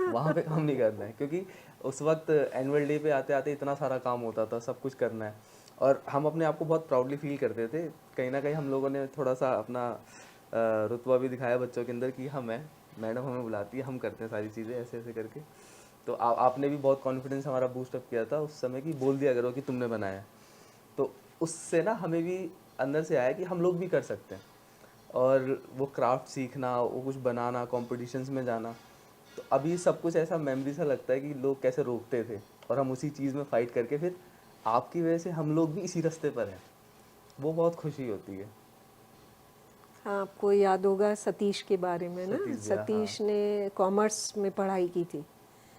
वहाँ पे काम नहीं करना है, क्योंकि उस वक्त एनुअल डे पे आते आते इतना सारा काम होता था, सब कुछ करना है। और हम अपने आप को बहुत प्राउडली फील करते थे। कहीं ना कहीं हम लोगों ने थोड़ा सा अपना रुतबा भी दिखाया बच्चों के अंदर कि हम हैं, मैडम हमें बुलाती है, हम करते हैं सारी चीज़ें ऐसे ऐसे करके। तो आपने भी बहुत कॉन्फिडेंस हमारा बूस्टअप किया था उस समय कि बोल दिया करो कि तुमने बनाया। तो उससे ना हमें भी अंदर से आया कि हम लोग भी कर सकते हैं। और वो क्राफ्ट सीखना, वो कुछ बनाना, कॉम्पिटिशन्स में जाना, तो अभी सब कुछ ऐसा मेमोरी सा लगता है कि लोग कैसे रोकते थे और हम उसी चीज़ में फ़ाइट करके फिर आपकी वजह से हम लोग भी इसी रास्ते पर हैं। वो बहुत खुशी होती है। हाँ, आपको याद होगा सतीश के बारे में ना, सतीश भैया, सतीश ने कॉमर्स में पढ़ाई की थी।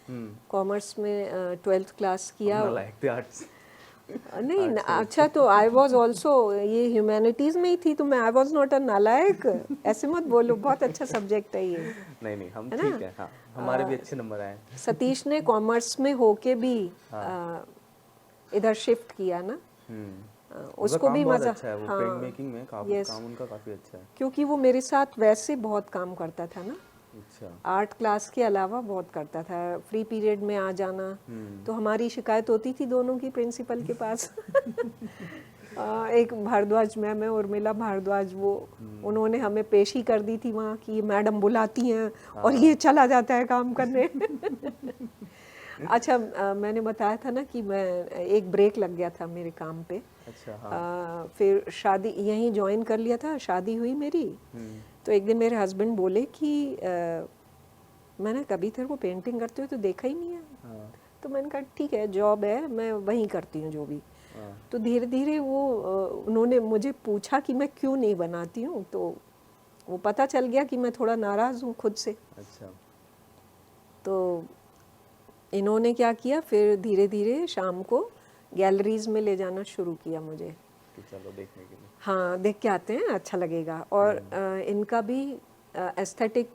हम्म, कॉमर्स में 12th क्लास किया। अपना लायक थे आर्ट्स। नहीं आर्ट्स से अच्छा, तो आई वाज आल्सो ये ह्यूमैनिटीज़ में ही थी, तो मैं आई वाज नॉट अ नालायक, ऐसे मत बोलो, बहुत अच्छा सब्जेक्ट है ये, नहीं हम है ठीक ना। है। हाँ, हमारे भी अच्छे नंबर आए हैं। सतीश ने कॉमर्स में होके भी इधर शिफ्ट किया ना। उनका उसको भी काम बहुत मज़ा, अच्छा है, वो हाँ, प्रिंट मेकिंग में यस, काम उनका काफ़ी अच्छा है। क्योंकि वो मेरे साथ वैसे बहुत काम करता था ना, अच्छा। आर्ट क्लास के अलावा बहुत करता था, फ्री पीरियड में आ जाना। तो हमारी शिकायत होती थी दोनों की प्रिंसिपल के पास। एक भारद्वाज मैम है, उर्मिला भारद्वाज, वो उन्होंने हमें पेशी कर दी थी वहाँ कि ये मैडम बुलाती हैं और ये चला जाता है काम करने। अच्छा, मैंने बताया था ना कि मैं एक ब्रेक लग गया था मेरे काम पे। अच्छा, हाँ। फिर शादी यहीं ज्वाइन कर लिया था, शादी हुई मेरी। तो एक दिन मेरे हस्बैंड बोले कि मैंने कभी तेरे को पेंटिंग करते हुए तो देखा ही नहीं है। हाँ, तो मैंने कहा ठीक है, जॉब है, मैं वहीं करती हूँ जो भी। हाँ, तो धीरे धीरे वो उन्होंने मुझे पूछा कि मैं क्यों नहीं बनाती हूँ, तो वो पता चल गया कि मैं थोड़ा नाराज़ हूँ खुद से। अच्छा। तो इन्होंने क्या किया, फिर धीरे धीरे शाम को गैलरीज में ले जाना शुरू किया मुझे। कि चलो देखने के लिए। हाँ, देख के आते हैं, अच्छा लगेगा। और इनका भी एस्थेटिक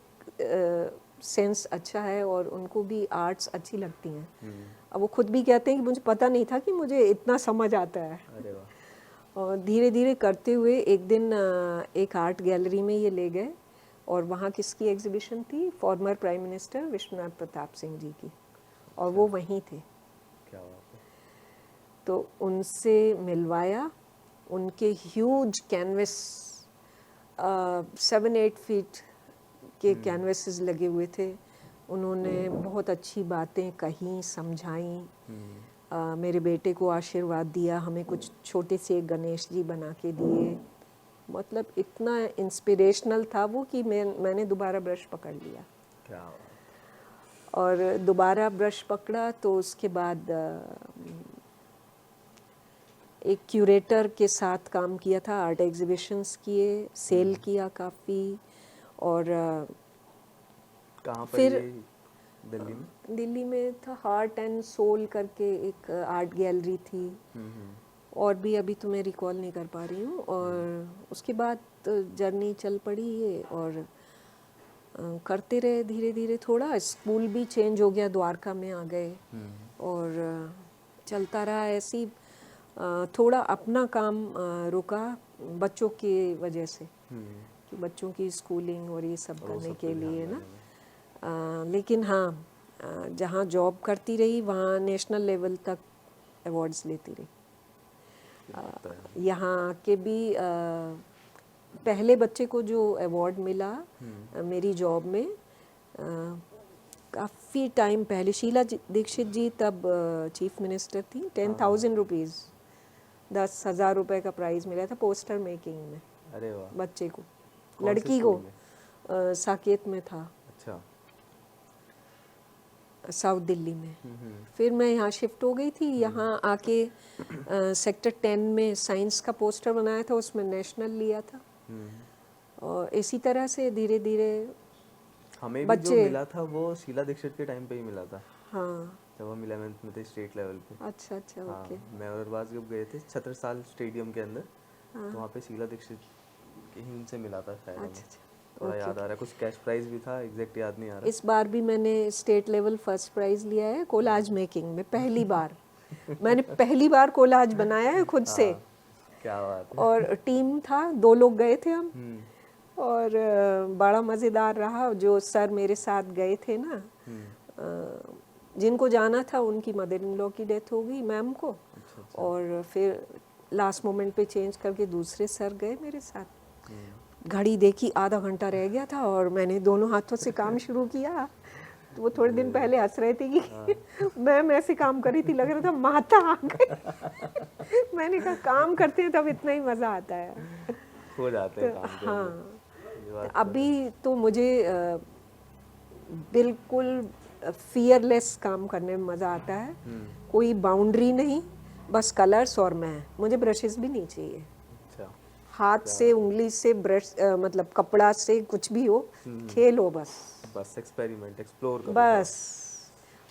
सेंस अच्छा है और उनको भी आर्ट्स अच्छी लगती हैं। अब वो खुद भी कहते हैं कि मुझे पता नहीं था कि मुझे इतना समझ आता है। अरे वाह। और धीरे धीरे करते हुए एक दिन एक आर्ट गैलरी में ये ले गए और वहाँ किसकी एग्जीबिशन थी, former prime minister Vishwanath Pratap Singh ji की, और वो वहीं थे। क्या बात है। तो उनसे मिलवाया, उनके ह्यूज कैनवस 7-8 फीट के कैनवसेस लगे हुए थे। उन्होंने बहुत अच्छी बातें कहीं, समझाई, मेरे बेटे को आशीर्वाद दिया, हमें कुछ छोटे से गणेश जी बना के दिए। मतलब इतना इंस्पिरेशनल था वो कि मैंने दोबारा ब्रश पकड़ लिया। क्या बात है। और दोबारा ब्रश पकड़ा तो उसके बाद एक क्यूरेटर के साथ काम किया था, आर्ट एग्जीबिशंस किए, सेल किया काफ़ी। और कहाँ पर फिर ये दिल्ली में? दिल्ली में था हार्ट एंड सोल करके एक आर्ट गैलरी थी, और भी अभी तो मैं रिकॉल नहीं कर पा रही हूँ। और उसके बाद जर्नी चल पड़ी ये, और करते रहे धीरे धीरे। थोड़ा स्कूल भी चेंज हो गया, द्वारका में आ गए, और चलता रहा ऐसे ही। थोड़ा अपना काम रुका बच्चों की वजह से, कि बच्चों की स्कूलिंग और ये सब करने के लिए ना। लेकिन हाँ, जहाँ जॉब करती रही वहाँ नेशनल लेवल तक अवार्ड्स लेती रही। यहाँ के भी पहले बच्चे को जो अवार्ड मिला मेरी जॉब में, काफ़ी टाइम पहले शीला दीक्षित जी तब चीफ मिनिस्टर थी, 10,000 रुपीज़ 10,000 रुपए का प्राइज़ मिला था पोस्टर मेकिंग में अरे वाह, बच्चे को, कौन से लड़की को। स्कूल में? साकेत में था, अच्छा। साउथ दिल्ली में। फिर मैं यहाँ शिफ्ट हो गई थी, यहाँ आके सेक्टर 10 में साइंस का पोस्टर बनाया था, उसमें नेशनल लिया था। और इसी तरह से धीरे धीरे हमें भी जो बच्चे, मिला था वो शीला दीक्षित के टाइम पे ही मिला था, हाँ जब हम 11th में थे स्टेट लेवल पे। अच्छा अच्छा हाँ, ओके। मैं और अरबाज जब गए थे छत्रसाल स्टेडियम के अंदर, तो वहाँ पे शीला दीक्षित के ही उनसे मिला था शायद हमें। अच्छा अच्छा थोड़ा याद आ रहा है, कुछ कैश प्राइज भी था, एग्जैक्ट याद नहीं आ रहा। इस बार भी मैंने स्टेट लेवल फर्स्ट प्राइज़ लिया है कोलाज मेकिंग में, पहली बार। मैंने पहली बार कोलाज बनाया है खुद से। हाँ, क्या बात है। और टीम था, 2 लोग गए थे हम। और बड़ा मज़ेदार रहा। जो सर मेरे साथ गए थे ना, जिनको जाना था उनकी मदर इन लॉ की डेथ हो गई, मैम को। और फिर लास्ट मोमेंट पे चेंज करके दूसरे सर गए मेरे साथ। घड़ी देखी, आधा घंटा रह गया था और मैंने दोनों हाथों से काम शुरू किया। तो वो थोड़े दिन पहले हंस रहे थे कि मैम ऐसे काम कर रही थी, लग रहा था माता आ गई। मैंने कहा काम करते हैं तब इतना ही मज़ा आता है। हो जाते हैं काम के अंदर। हाँ, ये बात अभी तो मुझे बिल्कुल फियरलेस काम करने में मज़ा आता है। कोई बाउंड्री नहीं, बस कलर्स और मैं। मुझे ब्रशेस भी नहीं चाहिए, अच्छा, हाथ से उंगली से ब्रश मतलब कपड़ा से कुछ भी हो, खेलो बस बस एक्सपेरिमेंट एक्सप्लोर करो। बस।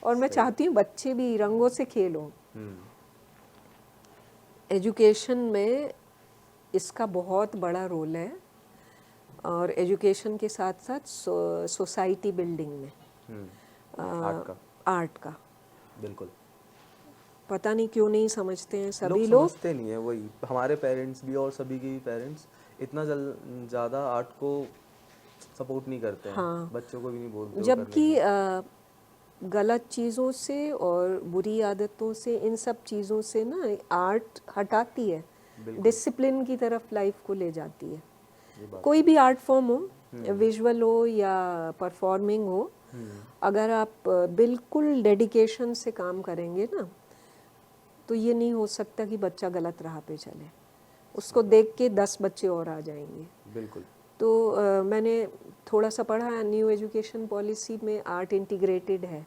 और मैं चाहती हूँ बच्चे भी रंगों से खेलो। एजुकेशन में इसका बहुत बड़ा रोल है, और एजुकेशन के साथ साथ सोसाइटी बिल्डिंग में आर्ट का बिल्कुल। पता नहीं क्यों नहीं समझते हैं सभी लोग लोग। समझते नहीं है, वही हमारे पेरेंट्स भी और सभी के पेरेंट्स इतना ज़्यादा आर्ट को सपोर्ट नहीं करते हैं। हाँ, बच्चों को भी नहीं बोलते वो जबकि करने गलत चीज़ों से और बुरी आदतों से, इन सब चीज़ों से ना आर्ट हटाती है, डिसिप्लिन की तरफ लाइफ को ले जाती है। कोई भी आर्ट फॉर्म हो, विजुअल हो या परफॉर्मिंग हो, अगर आप बिल्कुल डेडिकेशन से काम करेंगे ना, तो ये नहीं हो सकता कि बच्चा गलत राह पे चले। उसको देख के 10 बच्चे और आ जाएंगे। बिल्कुल। तो मैंने थोड़ा सा पढ़ा, न्यू एजुकेशन पॉलिसी में आर्ट इंटीग्रेटेड है,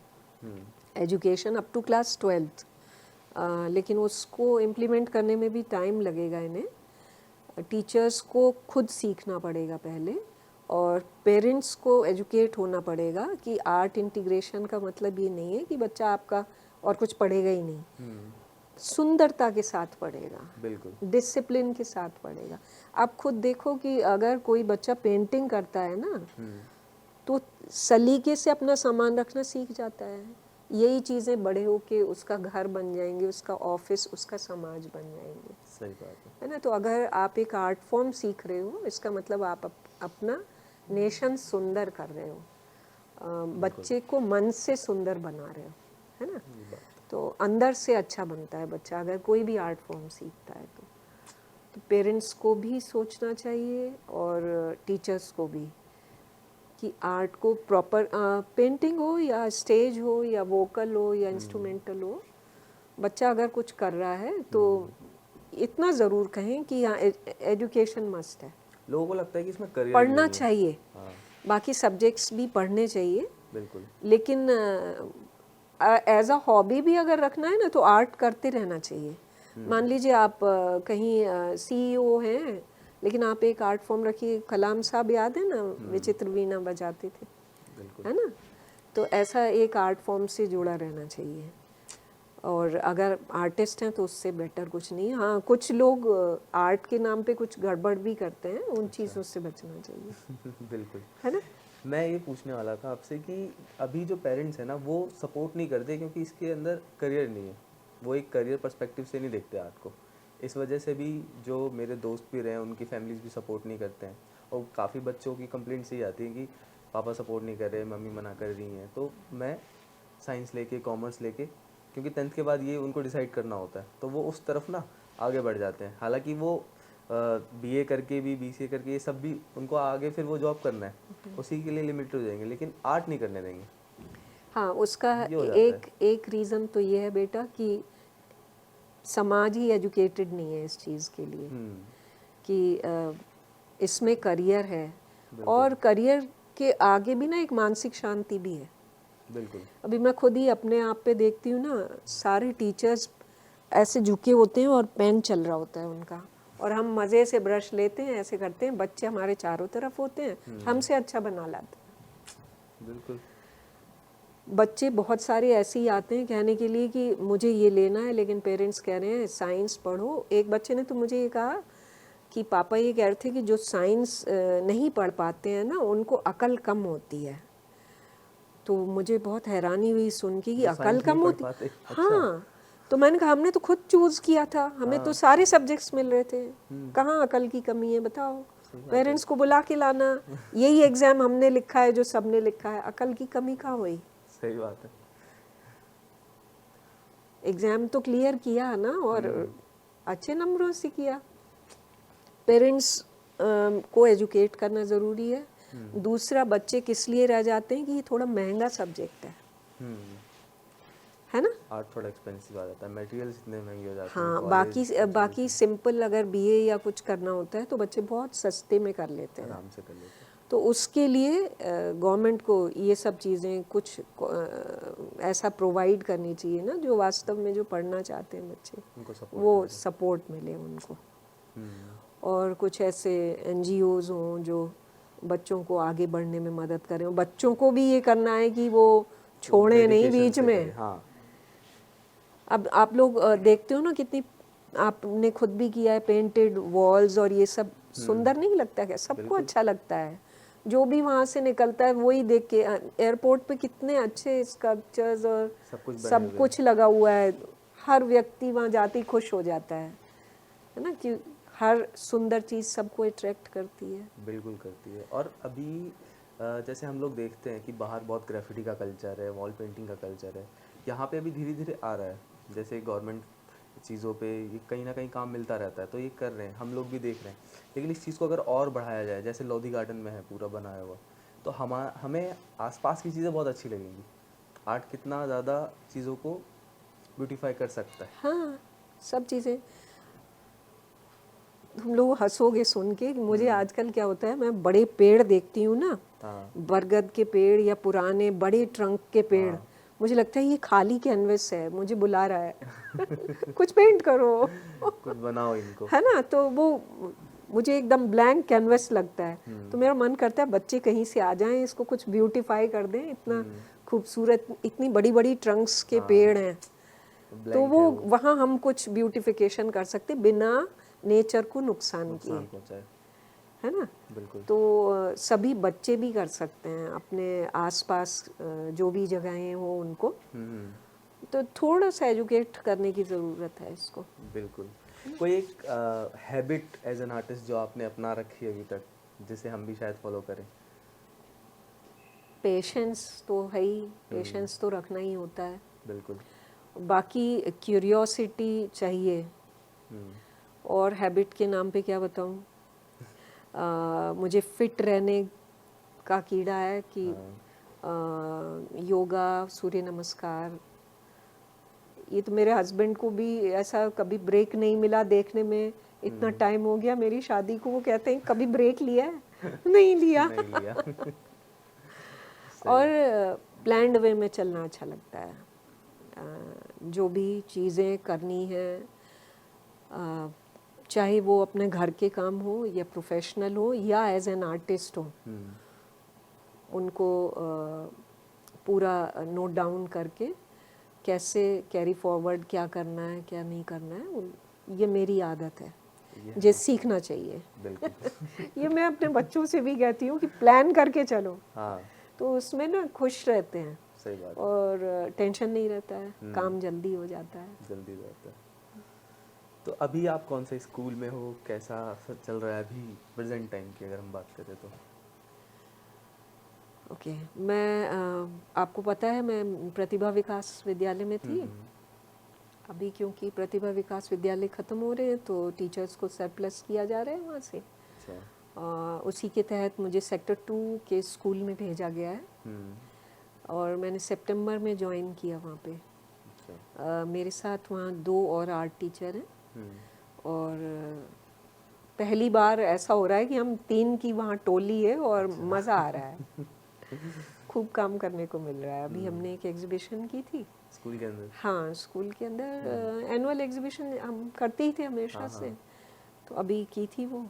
education up to class 12th। लेकिन उसको इम्प्लीमेंट करने में भी टाइम लगेगा इन्हें। टीचर्स को खुद सीखना पड़ेगा पहले, और पेरेंट्स को एजुकेट होना पड़ेगा कि आर्ट इंटीग्रेशन का मतलब ये नहीं है कि बच्चा आपका और कुछ पढ़ेगा ही नहीं, सुंदरता के साथ पढ़ेगा, बिल्कुल डिसिप्लिन के साथ पढ़ेगा। आप खुद देखो कि अगर कोई बच्चा पेंटिंग करता है ना, तो सलीके से अपना सामान रखना सीख जाता है। यही चीज़ें बड़े होके उसका घर बन जाएंगे, उसका ऑफिस, उसका समाज बन जाएंगे। सही बात है ना। तो अगर आप एक आर्ट फॉर्म सीख रहे हो, इसका मतलब आप अपना नेशन सुंदर कर रहे हो, बच्चे को मन से सुंदर बना रहे हो, है ना। तो अंदर से अच्छा बनता है बच्चा अगर कोई भी आर्ट फॉर्म सीखता है। तो पेरेंट्स को भी सोचना चाहिए और टीचर्स को भी, कि आर्ट को प्रॉपर, पेंटिंग हो या स्टेज हो या वोकल हो या इंस्ट्रूमेंटल हो, बच्चा अगर कुछ कर रहा है तो इतना ज़रूर कहें कि यहाँ एजुकेशन मस्ट है। लोगों को लगता है कि इसमें करियर पढ़ना चाहिए, बाकी सब्जेक्ट्स भी पढ़ने चाहिए, बिल्कुल, लेकिन एज अ हॉबी भी अगर रखना है ना, तो आर्ट करते रहना चाहिए। मान लीजिए आप कहीं CEO हैं, लेकिन आप एक आर्ट फॉर्म रखिए। कलाम साहब याद है ना, विचित्र वीणा बजाते थे, है ना। तो ऐसा एक आर्ट फॉर्म से जुड़ा रहना चाहिए। और अगर आर्टिस्ट हैं तो उससे बेटर कुछ नहीं। हाँ, कुछ लोग आर्ट के नाम पे कुछ गड़बड़ भी करते हैं, उन चीज़ों से बचना चाहिए। बिल्कुल, है ना। मैं ये पूछने वाला था आपसे कि अभी जो पेरेंट्स हैं ना, वो सपोर्ट नहीं करते क्योंकि इसके अंदर करियर नहीं है। वो एक करियर पर्सपेक्टिव से नहीं देखते आर्ट को। इस वजह से भी जो मेरे दोस्त भी रहे, उनकी फैमिलीज भी सपोर्ट नहीं करते हैं। और काफ़ी बच्चों की कंप्लेंट्स यही आती है कि पापा सपोर्ट नहीं कर रहे, मम्मी मना कर रही हैं। तो मैं साइंस लेके, कॉमर्स लेके, क्योंकि 10th के बाद ये उनको डिसाइड करना होता है, तो वो उस तरफ ना आगे बढ़ जाते हैं। हालांकि वो BA करके भी, BCA करके, ये सब भी उनको आगे फिर वो जॉब करना है, उसी के लिए लिमिटेड हो जाएंगे, लेकिन आर्ट नहीं करने देंगे। हाँ, उसका ये हो जाता एक रीज़न तो ये है बेटा कि समाज ही एजुकेटेड नहीं है इस चीज़ के लिए कि इसमें करियर है, और करियर के आगे भी ना एक मानसिक शांति भी है। बिल्कुल। अभी मैं खुद ही अपने आप पे देखती हूँ ना, सारे टीचर्स ऐसे झुके होते हैं और पेन चल रहा होता है उनका, और हम मज़े से ब्रश लेते हैं, ऐसे करते हैं, बच्चे हमारे चारों तरफ होते हैं, हमसे अच्छा बना लाते हैं। बिल्कुल। बच्चे बहुत सारे ऐसे ही आते हैं कहने के लिए कि मुझे ये लेना है, लेकिन पेरेंट्स कह रहे हैं साइंस पढ़ो। एक बच्चे ने तो मुझे ये कहा कि पापा ये कह रहे थे कि जो साइंस नहीं पढ़ पाते हैं ना, उनको अकल कम होती है। तो मुझे बहुत हैरानी हुई सुन के कि अकल कम होती। हाँ, तो मैंने कहा हमने तो खुद चूज़ किया था, हमें तो सारे सब्जेक्ट्स मिल रहे थे, कहाँ अकल की कमी है बताओ। पेरेंट्स को बुला के लाना, यही एग्ज़ाम हमने लिखा है जो सबने लिखा है, अकल की कमी कहाँ हुई। सही बात है। एग्ज़ाम तो क्लियर किया ना, और अच्छे नंबरों से किया। पेरेंट्स को एजुकेट करना ज़रूरी है। दूसरा, बच्चे किस लिए रह जाते हैं कि ये थोड़ा महंगा सब्जेक्ट है ना। आर्ट थोड़ा एक्सपेंसिव आ जाता है, मटेरियल्स इतने महंगे हो जाते हैं। हाँ, बाकी सिंपल अगर बीए या कुछ करना होता है तो बच्चे बहुत सस्ते में कर लेते हैं, आराम से कर लेते हैं। तो उसके लिए गवर्नमेंट को ये सब चीज़ें कुछ ऐसा प्रोवाइड करनी चाहिए ना, जो वास्तव में जो पढ़ना चाहते हैं बच्चे, वो सपोर्ट मिले उनको। और कुछ ऐसे एनजीओज़ हों जो बच्चों को आगे बढ़ने में मदद करें। बच्चों को भी ये करना है कि वो छोड़े नहीं बीच में। हाँ। अब आप लोग देखते हो ना, कितनी आपने खुद भी किया है, पेंटेड वॉल्स और ये सब सुंदर नहीं लगता क्या? सबको अच्छा लगता है। जो भी वहाँ से निकलता है वही देख के, एयरपोर्ट पे कितने अच्छे स्कल्पचर्स और सब कुछ लगा हुआ है। हर व्यक्ति वहाँ जाते ही खुश हो जाता है ना, कि हर सुंदर चीज़ सबको अट्रैक्ट करती है। बिल्कुल करती है। और अभी जैसे हम लोग देखते हैं कि बाहर बहुत ग्राफिटी का कल्चर है, वॉल पेंटिंग का कल्चर है, यहाँ पे अभी धीरे धीरे आ रहा है। जैसे गवर्नमेंट चीज़ों पे ये कहीं ना कहीं काम मिलता रहता है, तो ये कर रहे हैं, हम लोग भी देख रहे हैं। लेकिन इस चीज़ को अगर और बढ़ाया जाए, जैसे लोधी गार्डन में है पूरा बनाया हुआ, तो हमें आसपास की चीज़ें बहुत अच्छी लगेंगी। आर्ट कितना ज़्यादा चीज़ों को ब्यूटीफाई कर सकता है। हाँ, सब चीज़ें। तुम लोग हंसोगे सुन के कि मुझे आजकल क्या होता है, मैं बड़े पेड़ देखती हूँ ना, बरगद के पेड़ या पुराने बड़े ट्रंक के पेड़, मुझे लगता है ये खाली कैनवस है, मुझे बुला रहा है कुछ पेंट करो कुछ बनाओ इनको, है ना। तो वो मुझे एकदम ब्लैंक कैनवस लगता है। तो मेरा मन करता है बच्चे कहीं से आ जाएं, इसको कुछ ब्यूटीफाई कर दें। इतना खूबसूरत, इतनी बड़ी बड़ी ट्रंक्स के पेड़ हैं, तो वो वहाँ हम कुछ ब्यूटिफिकेशन कर सकते बिना नेचर को नुकसान किए, है ना। बिल्कुल। तो सभी बच्चे भी कर सकते हैं, अपने आसपास जो भी जगहें हो उनको, तो थोड़ा सा एजुकेट करने की ज़रूरत है इसको। बिल्कुल। कोई एक हैबिट एज एन आर्टिस्ट जो आपने अपना रखी है अभी तक, जिसे हम भी शायद फॉलो करें? पेशेंस तो है ही, पेशेंस तो रखना ही होता है। बिल्कुल। बाकी क्यूरियोसिटी चाहिए। और हैबिट के नाम पे क्या बताऊँ, मुझे फिट रहने का कीड़ा है कि योगा, सूर्य नमस्कार, ये तो मेरे हस्बैंड को भी ऐसा कभी ब्रेक नहीं मिला देखने में। इतना टाइम हो गया मेरी शादी को, वो कहते हैं कभी ब्रेक लिया है नहीं लिया नहीं लिया और प्लान्ड वे में चलना अच्छा लगता है। जो भी चीज़ें करनी है, चाहे वो अपने घर के काम हो या प्रोफेशनल हो या एज एन आर्टिस्ट हो, उनको पूरा नोट डाउन करके कैसे कैरी फॉरवर्ड, क्या करना है क्या नहीं करना है, ये मेरी आदत है, ये सीखना चाहिए बिल्कुल ये मैं अपने बच्चों से भी कहती हूँ कि प्लान करके चलो। हाँ, तो उसमें ना खुश रहते हैं, सही बात है। और टेंशन नहीं रहता है, काम जल्दी हो जाता है। जल्दी हो जाता है। तो अभी आप कौन से स्कूल में हो, कैसा चल रहा है अभी प्रेजेंट टाइम की अगर हम बात करें तो? ओके, मैं आपको पता है मैं प्रतिभा विकास विद्यालय में थी। अभी क्योंकि प्रतिभा विकास विद्यालय ख़त्म हो रहे हैं तो टीचर्स को सरप्लस किया जा रहा है वहाँ से। उसी के तहत मुझे सेक्टर 2 के स्कूल में भेजा गया है और मैंने सितंबर में ज्वाइन किया वहाँ पे। मेरे साथ वहाँ 2 और आर्ट टीचर हैं और पहली बार ऐसा हो रहा है कि हम 3 की वहाँ टोली है और मज़ा आ रहा है। खूब काम करने को मिल रहा है। अभी हमने एक एग्जीबिशन की थी स्कूल के अंदर। हाँ, स्कूल के अंदर एनुअल एग्जीबिशन हम करते ही थे हमेशा से, तो अभी की थी वो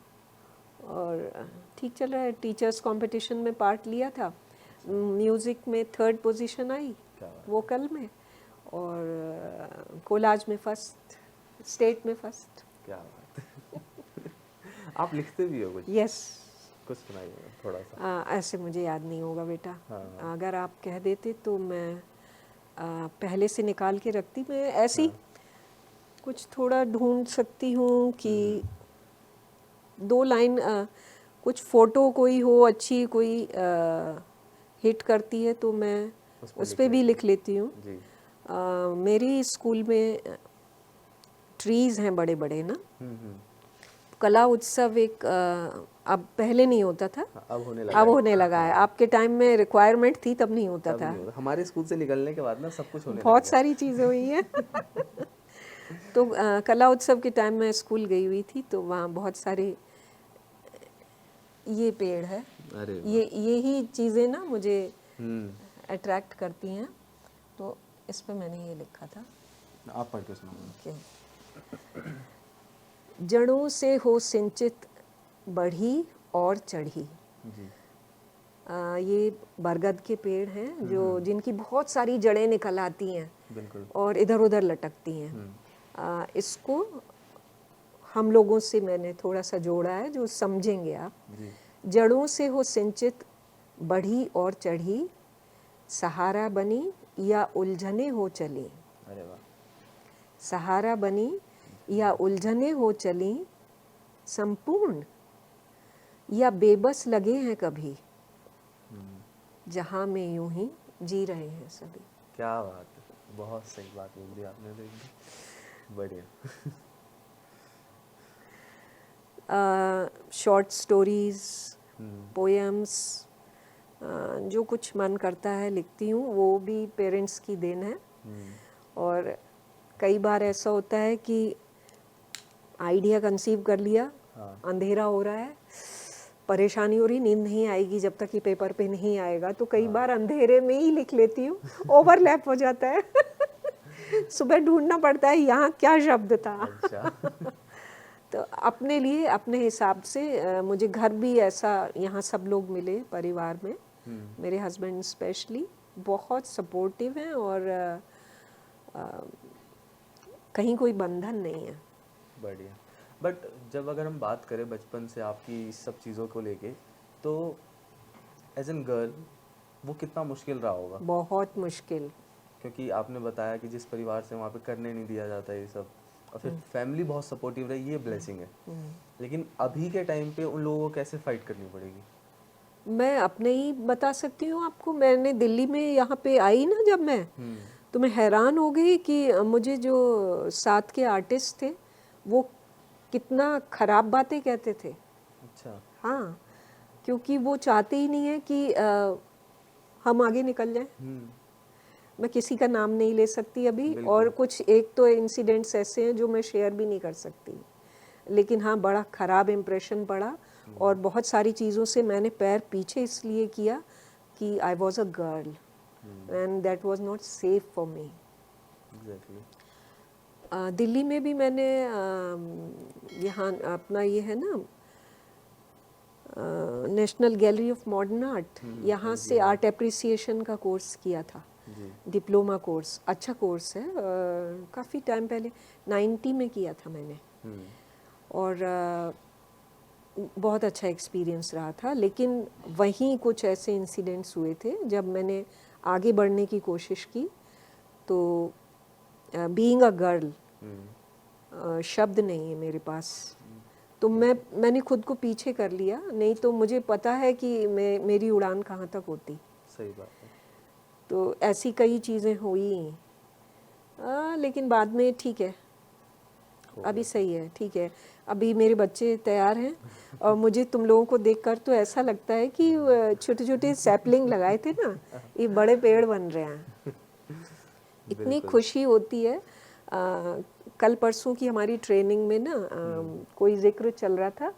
और ठीक चल रहा है। टीचर्स कंपटीशन में पार्ट लिया था, म्यूज़िक में 3rd पोजीशन आई, वोकल में, और कोलाज में फर्स्ट, स्टेट में फर्स्ट। क्या बात है। आप लिखते भी हो कुछ? यस। कुछ सुनाइए थोड़ा सा। ऐसे मुझे याद नहीं होगा बेटा। हाँ। अगर आप कह देते तो मैं पहले से निकाल के रखती। मैं ऐसी कुछ थोड़ा ढूंढ सकती हूँ कि 2 लाइन कुछ फ़ोटो कोई हो अच्छी, कोई हिट करती है तो मैं उस पे भी लिख लेती हूँ। जी। मेरी स्कूल में ट्रीज़ हैं बड़े बड़े ना, कला उत्सव एक अब पहले नहीं होता था, अब होने लगा है। आपके टाइम में रिक्वायरमेंट थी तब नहीं होता था। हमारे स्कूल से निकलने के बाद ना सब कुछ होने बहुत सारी चीज़ें हुई हैं। तो कला उत्सव के टाइम में स्कूल गई हुई थी तो वहाँ बहुत सारे ये पेड़ है, अरे यही चीज़ें ना मुझे अट्रैक्ट करती हैं, तो इस पे मैंने ये लिखा था। आप पढ़ के सुनाओ। जड़ों से हो सिंचित बढ़ी और चढ़ी। जी। ये बरगद के पेड़ हैं जो जिनकी बहुत सारी जड़ें निकल आती हैं बिल्कुल। और इधर उधर लटकती हैं। इसको हम लोगों से मैंने थोड़ा सा जोड़ा है जो समझेंगे आप। जी। जड़ों से हो सिंचित बढ़ी और चढ़ी, सहारा बनी या उलझने हो चली। अरे वाह। सहारा बनी या उलझने हो चली, संपूर्ण या बेबस लगे हैं कभी, जहां में यूं ही जी रहे हैं सभी। क्या बात है, बहुत सही बात बोल दी आपने तो एकदम बढ़िया। शॉर्ट स्टोरीज, पोएम्स, जो कुछ मन करता है लिखती हूँ, वो भी पेरेंट्स की देन है। और कई बार ऐसा होता है कि आइडिया कंसीव कर लिया, अंधेरा हो रहा है, परेशानी हो रही, नींद नहीं आएगी जब तक कि पेपर पे नहीं आएगा, तो कई बार अंधेरे में ही लिख लेती हूँ, ओवरलैप हो जाता है। सुबह ढूंढना पड़ता है यहाँ क्या शब्द था। अच्छा। तो अपने लिए अपने हिसाब से मुझे घर भी ऐसा, यहाँ सब लोग मिले परिवार में, मेरे हस्बैंड स्पेशली बहुत सपोर्टिव हैं और कहीं कोई बंधन नहीं है। बढ़िया। बट जब अगर हम बात करें बचपन से आपकी इस सब चीज़ों को लेके, तो एज एन गर्ल वो कितना मुश्किल रहा होगा? बहुत मुश्किल, क्योंकि आपने बताया कि जिस परिवार से वहाँ पे करने नहीं दिया जाता ये सब, और फिर फैमिली बहुत सपोर्टिव रही, ये ब्लेसिंग है। लेकिन अभी के टाइम पे उन लोगों को कैसे फाइट करनी पड़ेगी? मैं अपने ही बता सकती हूँ आपको। मैंने दिल्ली में यहाँ पे आई ना जब मैं, तो मैं हैरान हो गई कि मुझे जो साथ के आर्टिस्ट थे वो कितना ख़राब बातें कहते थे। अच्छा। हाँ, क्योंकि वो चाहते ही नहीं है कि हम आगे निकल जाएं। मैं किसी का नाम नहीं ले सकती अभी, और कुछ एक तो इंसिडेंट्स ऐसे हैं जो मैं शेयर भी नहीं कर सकती, लेकिन हाँ बड़ा ख़राब इम्प्रेशन पड़ा और बहुत सारी चीज़ों से मैंने पैर पीछे इसलिए किया कि I was a girl and that was not safe for me. Delhi में भी मैंने यहाँ अपना ये है ना national gallery of modern art, यहाँ से आर्ट एप्रिसिएशन का कोर्स किया था, डिप्लोमा कोर्स, अच्छा कोर्स है। काफ़ी टाइम पहले 90 में किया था मैंने, और बहुत अच्छा एक्सपीरियंस रहा था। लेकिन वहीं कुछ ऐसे इंसिडेंट्स हुए थे जब मैंने आगे बढ़ने की कोशिश की, तो बीइंग अ गर्ल शब्द नहीं है मेरे पास, तो मैंने खुद को पीछे कर लिया, नहीं तो मुझे पता है कि मेरी उड़ान कहाँ तक होती। सही बात है। तो ऐसी कई चीज़ें हुई, लेकिन बाद में ठीक है, अभी सही है, ठीक है। अभी मेरे बच्चे तैयार हैं और मुझे तुम लोगों को देखकर तो ऐसा लगता है कि छोटे छोटे सैपलिंग लगाए थे ना, ये बड़े पेड़ बन रहे हैं। इतनी बिल्कुल। खुशी होती है। कल परसों की हमारी ट्रेनिंग में ना कोई जिक्र चल रहा था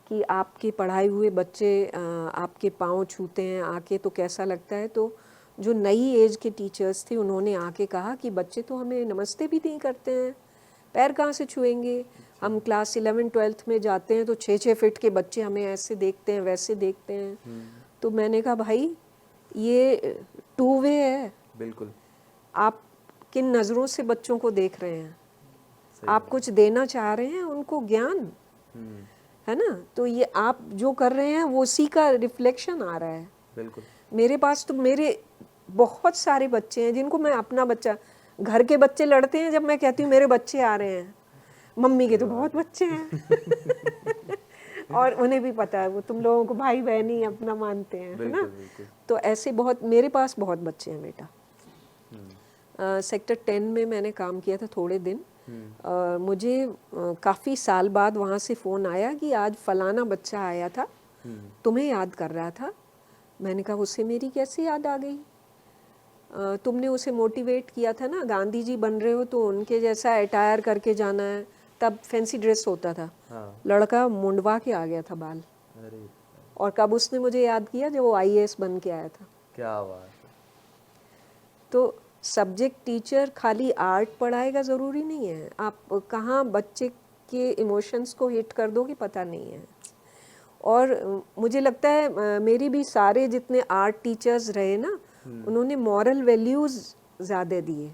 कि आपके पढ़ाए हुए बच्चे आपके पाँव छूते हैं आके तो कैसा लगता है। तो जो नई एज के टीचर्स थे उन्होंने आके कहा कि बच्चे तो हमें नमस्ते भी नहीं करते हैं, पैर कहाँ से छुएंगे। हम क्लास 11-12 में जाते हैं तो 6-6 फीट के बच्चे हमें ऐसे देखते हैं वैसे देखते हैं। तो मैंने कहा भाई ये टू वे है, बिल्कुल आप किन नज़रों से बच्चों को देख रहे हैं। सही आप कुछ देना चाह रहे हैं उनको ज्ञान, हम्म, है ना। तो ये आप जो कर रहे हैं वो उसी का रिफ्लेक्शन आ रहा है। बिल्कुल मेरे पास तो मेरे बहुत सारे बच्चे हैं जिनको मैं अपना बच्चा, घर के बच्चे लड़ते हैं जब मैं कहती हूँ मेरे बच्चे आ रहे हैं, मम्मी के तो बहुत बच्चे हैं और उन्हें भी पता है, वो तुम लोगों को भाई बहन ही अपना मानते हैं, है ना। बिल्कुल बिल्कुल तो ऐसे बहुत मेरे पास बहुत बच्चे हैं बेटा। सेक्टर 10 में मैंने काम किया था थोड़े दिन। मुझे काफ़ी साल बाद वहाँ से फ़ोन आया कि आज फलाना बच्चा आया था, तुम्हें याद कर रहा था। मैंने कहा उससे मेरी कैसे याद आ गई। तुमने उसे मोटिवेट किया था ना, गांधी जी बन रहे हो तो उनके जैसा अटायर करके जाना है। तब फैंसी ड्रेस होता था। हाँ लड़का मुंडवा के आ गया था बाल। अरे और कब उसने मुझे याद किया, जब वो IAS बन के आया था। क्या बात है तो सब्जेक्ट टीचर खाली आर्ट पढ़ाएगा ज़रूरी नहीं है। आप कहाँ बच्चे के इमोशंस को हिट कर दोगे पता नहीं है। और मुझे लगता है मेरी भी सारे जितने आर्ट टीचर्स रहे ना, उन्होंने मॉरल वैल्यूज़ ज़्यादा दिए।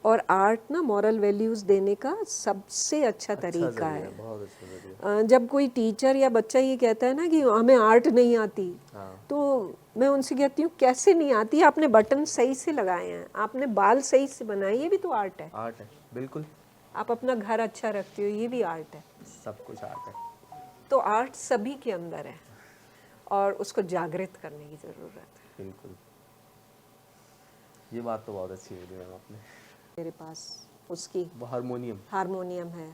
और आर्ट ना मॉरल वैल्यूज़ देने का सबसे अच्छा तरीका जरिया है। बहुत अच्छा जरिया जब कोई टीचर या बच्चा ये कहता है ना कि हमें आर्ट नहीं आती, हाँ तो मैं उनसे कहती हूँ कैसे नहीं आती, आपने बटन सही से लगाए हैं, आपने बाल सही से बनाए, ये भी तो आर्ट है। आर्ट है बिल्कुल आप अपना घर अच्छा रखते हो, ये भी आर्ट है। सब कुछ आर्ट है तो आर्ट सभी के अंदर है और उसको जागृत करने की ज़रूरत है। बिल्कुल ये बात तो बहुत अच्छी बोली मैम आपने मेरे पास उसकी वो हारमोनियम हारमोनियम है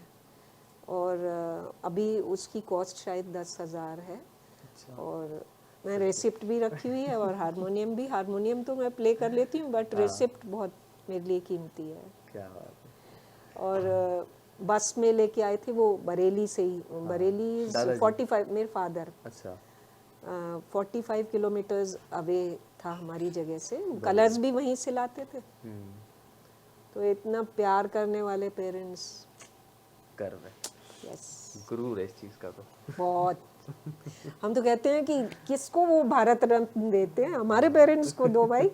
और अभी उसकी कॉस्ट शायद 10,000 है। अच्छा और मैं रेसिप्ट भी रखी हुई है और हारमोनियम तो मैं प्ले कर लेती हूँ, बट रेसिप्ट बहुत मेरे लिए कीमती है। क्या बात है और बस में लेके आए थे वो बरेली से ही, बरेली दादाजी। 45 मेरे फादर अच्छा 45 किलोमीटर्स अवे था हमारी जगह से। कलर्स भी वहीं से लाते थे। तो इतना प्यार करने वाले पेरेंट्स, गर्व है यस गुरूर है इस चीज़ का तो बहुत। हम तो कहते हैं कि किसको वो भारत रत्न देते हैं, हमारे पेरेंट्स को दो भाई।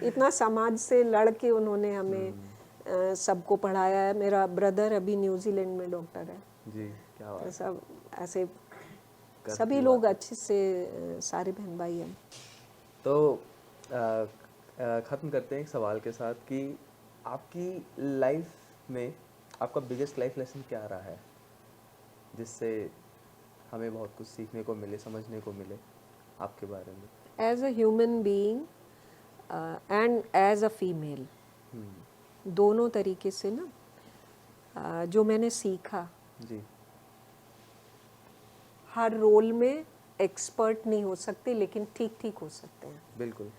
इतना समाज से लड़ के उन्होंने हमें सबको पढ़ाया है। मेरा ब्रदर अभी न्यूजीलैंड में डॉक्टर है। जी क्या बात तो सब ऐसे गर्व सभी की लोग बात है। अच्छे से सारे बहन भाई हैं। तो ख़त्म करते हैं एक सवाल के साथ कि आपकी लाइफ में आपका बिगेस्ट लाइफ लेसन क्या रहा है जिससे हमें बहुत कुछ सीखने को मिले समझने को मिले आपके बारे में as a human being and as a female, दोनों तरीके से ना जो मैंने सीखा, जी हर रोल में एक्सपर्ट नहीं हो सकते लेकिन ठीक ठीक हो सकते हैं, बिल्कुल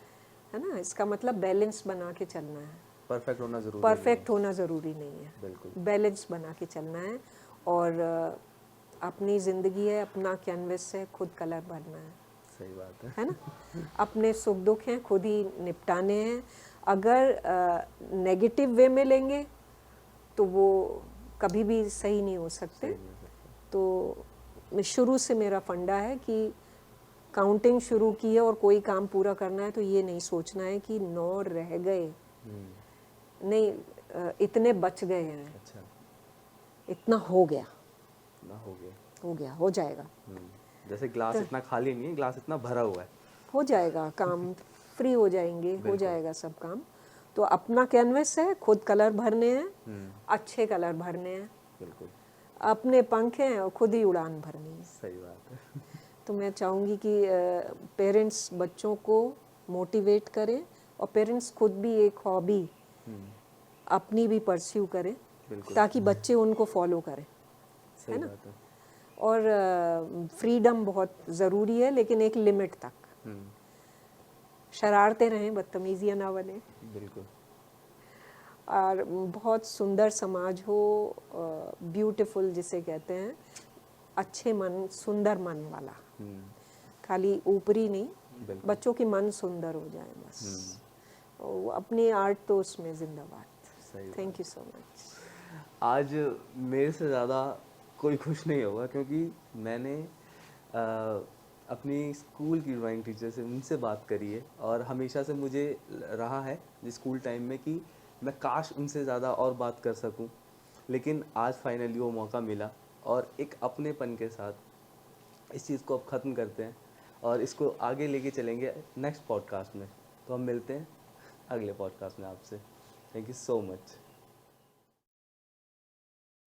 है ना। इसका मतलब बैलेंस बना के चलना है। परफेक्ट होना ज़रूरी परफेक्ट होना ज़रूरी नहीं है, बिल्कुल बैलेंस बना के चलना है। और अपनी ज़िंदगी है, अपना कैनवस है, खुद कलर भरना है सही बात है ना। अपने सुख दुख हैं खुद ही निपटाने हैं। अगर नेगेटिव वे में लेंगे तो वो कभी भी सही नहीं हो सकते। तो शुरू से मेरा फंडा है कि काउंटिंग शुरू की है और कोई काम पूरा करना है तो ये नहीं सोचना है कि 9 रह गए, नहीं, इतने बच गए हैं, अच्छा इतना हो गया, ना हो गया हो जाएगा, जैसे ग्लास इतना खाली नहीं है ग्लास इतना भरा हुआ है हो जाएगा काम, फ्री हो जाएंगे, हो जाएगा सब काम। तो अपना कैनवस है, खुद कलर भरने हैं, अच्छे कलर भरने हैं, बिल्कुल अपने पंख हैं और खुद ही उड़ान भरनी है। सही बात है तो मैं चाहूँगी कि पेरेंट्स बच्चों को मोटिवेट करें और पेरेंट्स खुद भी एक हॉबी अपनी भी परस्यू करें बिल्कुल ताकि बच्चे उनको फॉलो करें। सही बात है और फ्रीडम बहुत ज़रूरी है लेकिन एक लिमिट तक। शरारते रहें, बदतमीजियाँ ना बने। बिल्कुल और बहुत सुंदर समाज हो, ब्यूटीफुल जिसे कहते हैं, अच्छे मन, सुंदर मन वाला, खाली ऊपरी नहीं, बिल्कुल। बच्चों के मन सुंदर हो जाए बस। और अपनी आर्ट तो उसमें जिंदाबाद। सही बात। Thank you so much. आज मेरे से ज़्यादा कोई खुश नहीं होगा, क्योंकि मैंने अपनी स्कूल की ड्राइंग टीचर से उनसे बात करी है, और हमेशा से मुझे रहा है स्कूल टाइम में कि मैं काश उनसे ज़्यादा और बात कर सकूं, लेकिन आज फाइनली वो मौका मिला, और एक अपनेपन के साथ इस चीज़ को अब ख़त्म करते हैं और इसको आगे लेके चलेंगे नेक्स्ट पॉडकास्ट में। तो हम मिलते हैं अगले पॉडकास्ट में आपसे। Thank you so much.